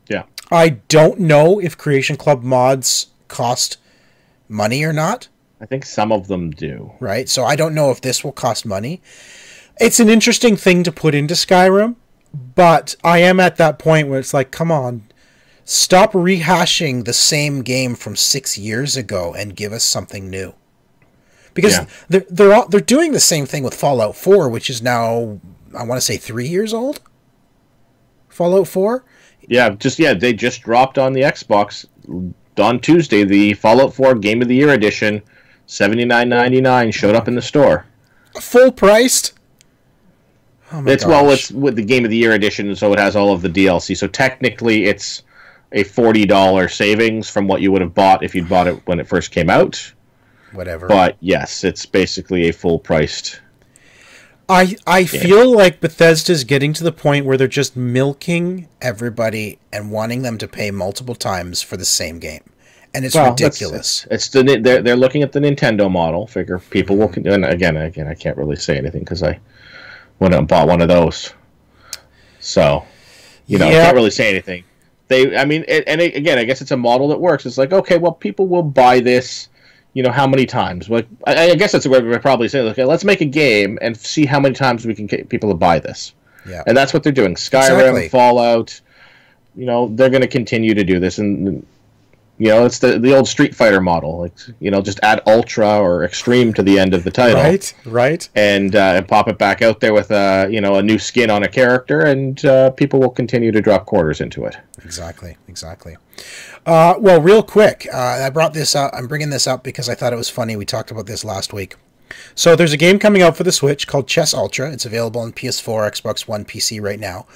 Yeah. I don't know if Creation Club mods cost money or not. I think some of them do. Right? So I don't know if this will cost money. It's an interesting thing to put into Skyrim, but I am at that point where it's come on, Stop rehashing the same game from 6 years ago and give us something new. Because they're doing the same thing with Fallout 4, which is now, I want to say, 3 years old. Fallout 4. Yeah, they just dropped on the Xbox on Tuesday the Fallout 4 Game of the Year edition, $79.99, showed up in the store. Full priced. Oh my gosh. Well, it's with the Game of the Year edition, so it has all of the DLC. So technically, it's a $40 savings from what you would have bought if you'd bought it when it first came out. Whatever. But yes, it's basically a full priced. I feel like Bethesda's getting to the point where they're just milking everybody and wanting them to pay multiple times for the same game, and it's ridiculous. They're looking at the Nintendo model. Figure people will. And again, I can't really say anything because I went out and bought one of those. So, can't really say anything. Again, I guess it's a model that works. It's like, okay, well, people will buy this. How many times? Like, I guess that's what we're probably saying. Okay, let's make a game and see how many times we can get people to buy this. Yeah, and that's what they're doing. Skyrim, Fallout. They're going to continue to do this, and it's the old Street Fighter model. Like, just add Ultra or Extreme to the end of the title. Right. And pop it back out there with a new skin on a character, and people will continue to drop quarters into it. Exactly. Well, real quick, I brought this up. I'm bringing this up because I thought it was funny. We talked about this last week. So there's a game coming out for the Switch called Chess Ultra. It's available on PS4, Xbox One, PC right now.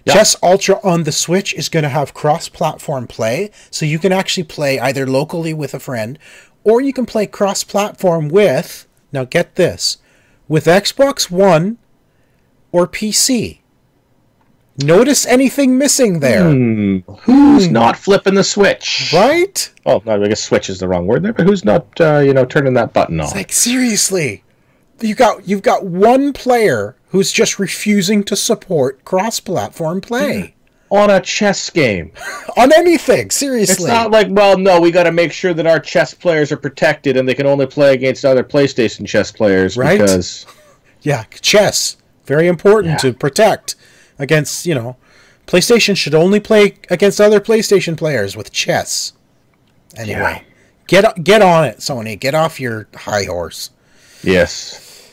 Yep. Chess Ultra on the Switch is going to have cross-platform play, so you can actually play either locally with a friend, or you can play cross-platform with, now get this, with Xbox One or PC. Notice anything missing there? Who's not flipping the switch? Right? Oh, no, I guess switch is the wrong word there, but who's not, turning that button on? It's like, seriously, you've got one player who's just refusing to support cross-platform play on a chess game, on anything. Seriously, it's not like, well, no, we got to make sure that our chess players are protected and they can only play against other PlayStation chess players, right? Because chess very important to protect. Against, PlayStation should only play against other PlayStation players with chess. Anyway, get on it, Sony. Get off your high horse. Yes.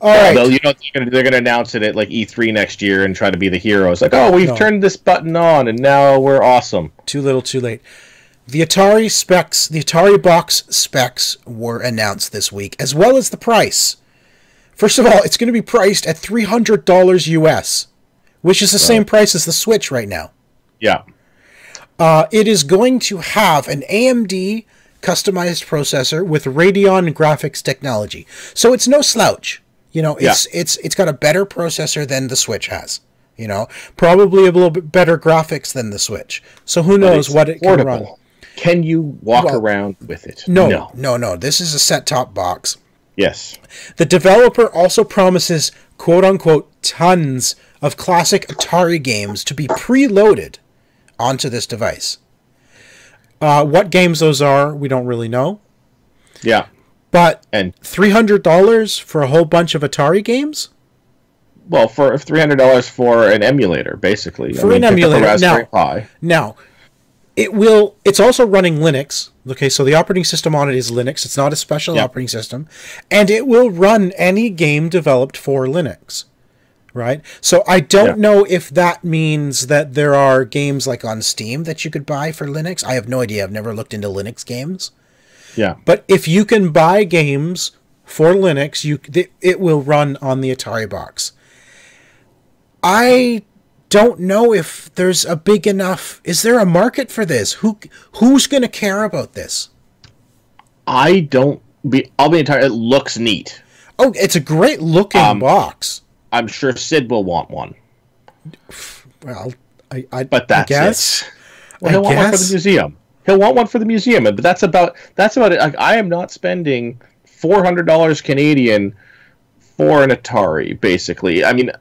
All right. They're going to announce it at like E3 next year and try to be the heroes. Like, we've turned this button on and now we're awesome. Too little, too late. The Ataribox specs were announced this week, as well as the price. First of all, it's going to be priced at $300 US. Which is the same price as the Switch right now. Yeah. It is going to have an AMD customized processor with Radeon graphics technology. So it's no slouch. It's got a better processor than the Switch has. Probably a little bit better graphics than the Switch. So who knows what it can run. Can you walk around with it? No. This is a set-top box. Yes. The developer also promises, quote-unquote, tons of classic Atari games to be preloaded onto this device. What games those are, we don't really know. Yeah. But $300 for a whole bunch of Atari games? Well, for $300 for an emulator, basically. For an emulator. Now, it's also running Linux. Okay, so the operating system on it is Linux. It's not a special operating system. And it will run any game developed for Linux. Right? So I don't know if that means that there are games like on Steam that you could buy for Linux. I have no idea. I've never looked into Linux games. Yeah. But if you can buy games for Linux, it will run on the Ataribox. I don't know if there's a big enough... Is there a market for this? Who's going to care about this? I'll be entirely... It looks neat. Oh, it's a great looking box. I'm sure Sid will want one. Well, but that's it. Well, he'll want one for the museum. He'll want one for the museum, but that's about it. I am not spending $400 Canadian for an Atari. Basically, I mean,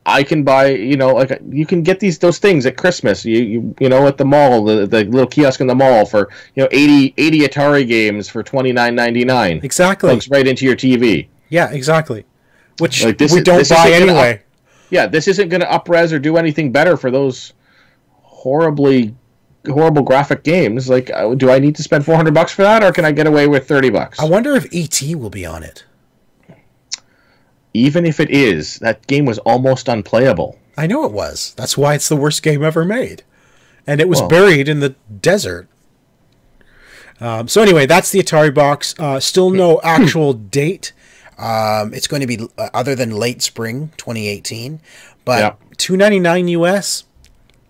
I can buy, you can get those things at Christmas. You at the mall, the little kiosk in the mall for 80 Atari games for $29.99. Exactly, plugs right into your TV. Yeah, exactly. Which we don't buy anyway. This isn't going to up-res or do anything better for those horribly horrible graphic games. Like, do I need to spend $400 for that, or can I get away with $30? I wonder if E.T. will be on it. Even if it is, that game was almost unplayable. I know it was. That's why it's the worst game ever made. And it was buried in the desert. So anyway, that's the Ataribox. Still no actual date. It's going to be other than late spring 2018. But $299 US,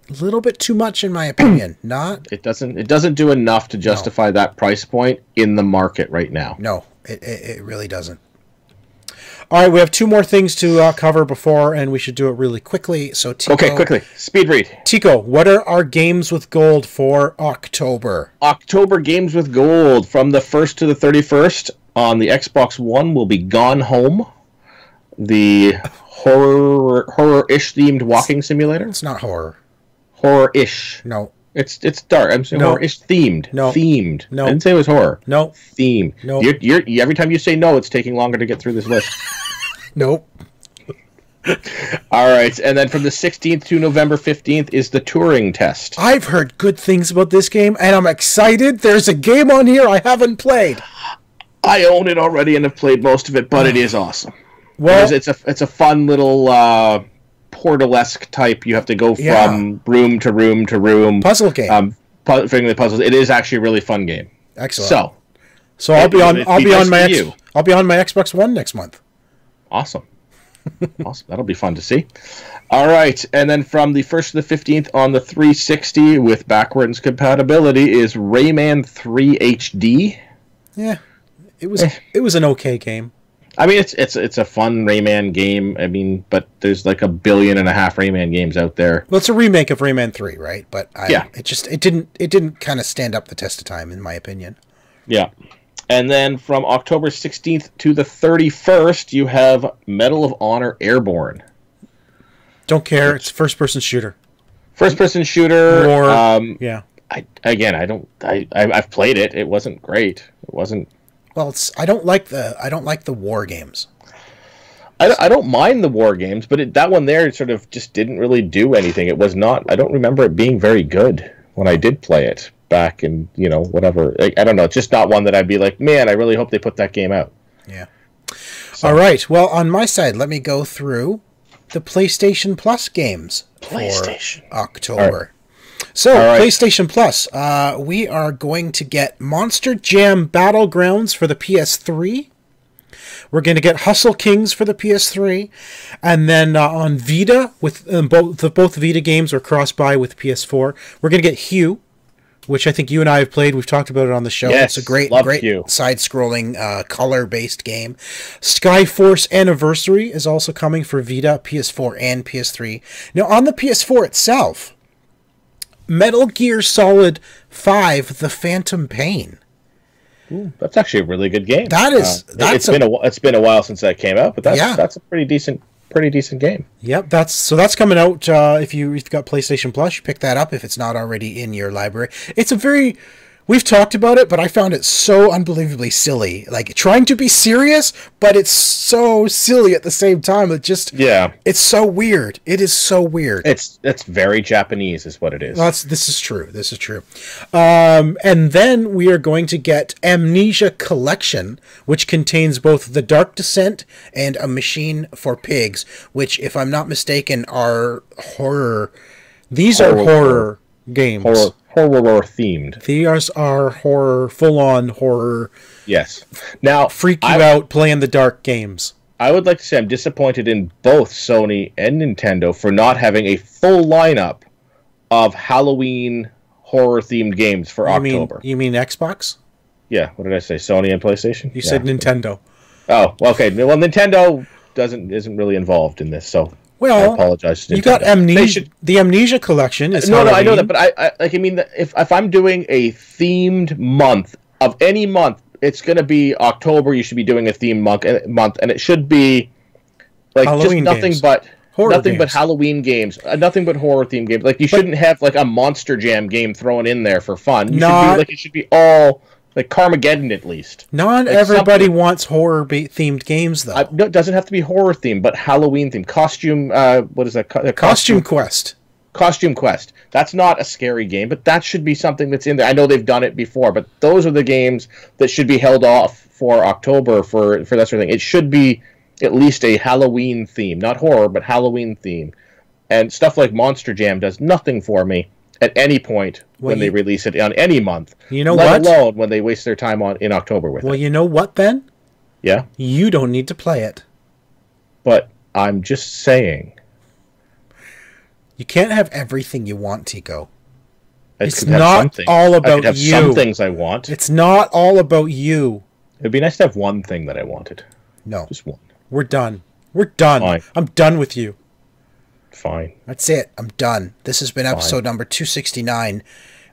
a little bit too much in my opinion. Not. It doesn't do enough to justify that price point in the market right now. No, it really doesn't. All right, we have two more things to cover before, and we should do it really quickly. So, Tico, okay, quickly. Speed read. Tico, what are our games with gold for October? October games with gold from the 1st to the 31st on the Xbox One will be Gone Home, the horror-ish themed walking simulator. It's not horror. Horror-ish. No. It's dark. I'm saying horror-ish themed. No. Themed. No. I didn't say it was horror. No. Themed. No. You're every time you say no, it's taking longer to get through this list. Nope. All right, and then from the 16th to November 15th is the Turing Test. I've heard good things about this game, and I'm excited. There's a game on here I haven't played. I own it already and have played most of it, but it is awesome. Well, it's a fun little Portal-esque type. You have to go from room to room to room. Puzzle game. Figuring the puzzles. It is actually a really fun game. Excellent. So I'll be on my Xbox One next month. Awesome. Awesome. That'll be fun to see. All right, and then from the 1st to the 15th on the 360 with backwards compatibility is Rayman 3 HD. Yeah, it was an okay game. I mean, it's a fun Rayman game. I mean, but there's like 1.5 billion Rayman games out there. Well, it's a remake of Rayman 3, right? But it didn't kind of stand up the test of time, in my opinion. Yeah. And then from October 16th to the 31st, you have Medal of Honor Airborne. Don't care. It's a first-person shooter. First-person shooter. Yeah. I've played it. It wasn't great. It wasn't. Well, I don't like the war games. I don't mind the war games, but that one there sort of just didn't really do anything. It was not. I don't remember it being very good when I did play it back in, whatever. I don't know. It's just not one that I'd be like, man, I really hope they put that game out. Yeah. So. All right. Well, on my side, let me go through the PlayStation Plus games for October. Right. So, PlayStation Plus, we are going to get Monster Jam Battlegrounds for the PS3. We're going to get Hustle Kings for the PS3. And then on Vita, with both Vita games are cross-buy with PS4, we're going to get Hue, which I think you and I have played. We've talked about it on the show. Yes, it's a great side-scrolling, color-based game. Skyforce Anniversary is also coming for Vita, PS4, and PS3. Now, on the PS4 itself, Metal Gear Solid 5: The Phantom Pain. Ooh, that's actually a really good game. It's been a while since that came out, but that's a pretty decent game. Yep, that's coming out. If you've got PlayStation Plus, you pick that up if it's not already in your library. We've talked about it, but I found it so unbelievably silly. Like, trying to be serious, but it's so silly at the same time. It's so weird. It is so weird. It's very Japanese, is what it is. This is true. And then we are going to get Amnesia Collection, which contains both The Dark Descent and A Machine for Pigs, which, if I'm not mistaken, are horror. These are horror games. Horror themed. These are horror, full-on horror. Yes. Now, freak you out playing the dark games. I would like to say I'm disappointed in both Sony and Nintendo for not having a full lineup of Halloween horror-themed games for October. You mean Xbox? Yeah. What did I say? Sony and PlayStation? You said Nintendo. Oh, okay. Well, Nintendo isn't really involved in this, so. Well, I apologize. You got Amnesia. The Amnesia Collection is no, I know that, but if I'm doing a themed month of any month, it's going to be October. You should be doing a themed month, and it should be like Halloween just nothing games. But horror nothing games. But Halloween games, nothing but horror themed games. Like you shouldn't have like a Monster Jam game thrown in there for fun. It should be all. Like Carmageddon, at least. Not everybody wants horror-themed games, though. No, it doesn't have to be horror-themed, but Halloween-themed. Costume, what is that? Costume Quest. Costume Quest. That's not a scary game, but that should be something that's in there. I know they've done it before, but those are the games that should be held off for October for that sort of thing. It should be at least a Halloween theme, not horror, but Halloween theme. And stuff like Monster Jam does nothing for me at any point when they release it on any month. You know let alone when they waste their time in October with it. Well, you know what then? Yeah? You don't need to play it. But I'm just saying. You can't have everything you want, Tico. It's not all about you. I could have some things I want. It's not all about you. It'd be nice to have one thing that I wanted. No. Just one. We're done. We're done. Fine. I'm done with you. Fine. That's it. I'm done. This has been episode number 269.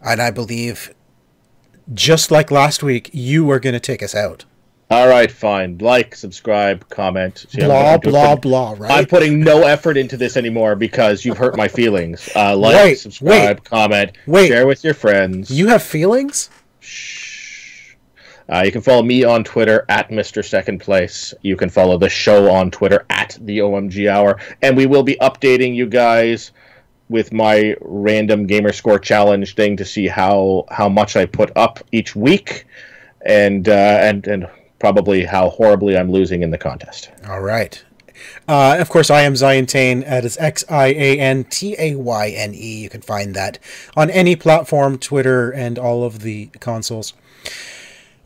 And I believe, just like last week, you are going to take us out. All right, fine. Like, subscribe, comment. Blah, blah, blah, right? I'm putting no effort into this anymore because you've hurt my feelings. Subscribe, comment, share with your friends. You have feelings? Shh. You can follow me on Twitter at Mr. Second Place. You can follow the show on Twitter at the OMG Hour. And we will be updating you guys with my random Gamerscore challenge thing to see how much I put up each week. And probably how horribly I'm losing in the contest. All right. Of course, I am Ziantane. That is Xiantayne. You can find that on any platform, Twitter, and all of the consoles.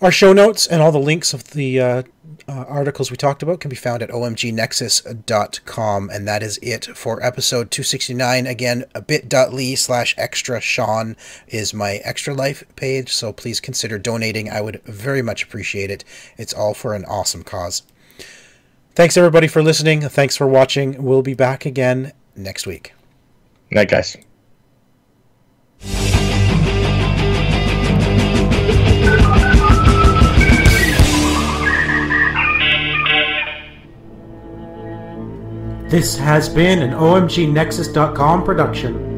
Our show notes and all the links of the articles we talked about can be found at omgnexus.com, and that is it for episode 269. Again, bit.ly/extra Sean is my Extra Life page, so please consider donating. I would very much appreciate it. It's all for an awesome cause. Thanks, everybody, for listening. Thanks for watching. We'll be back again next week. Night, guys. This has been an OMGNexus.com production.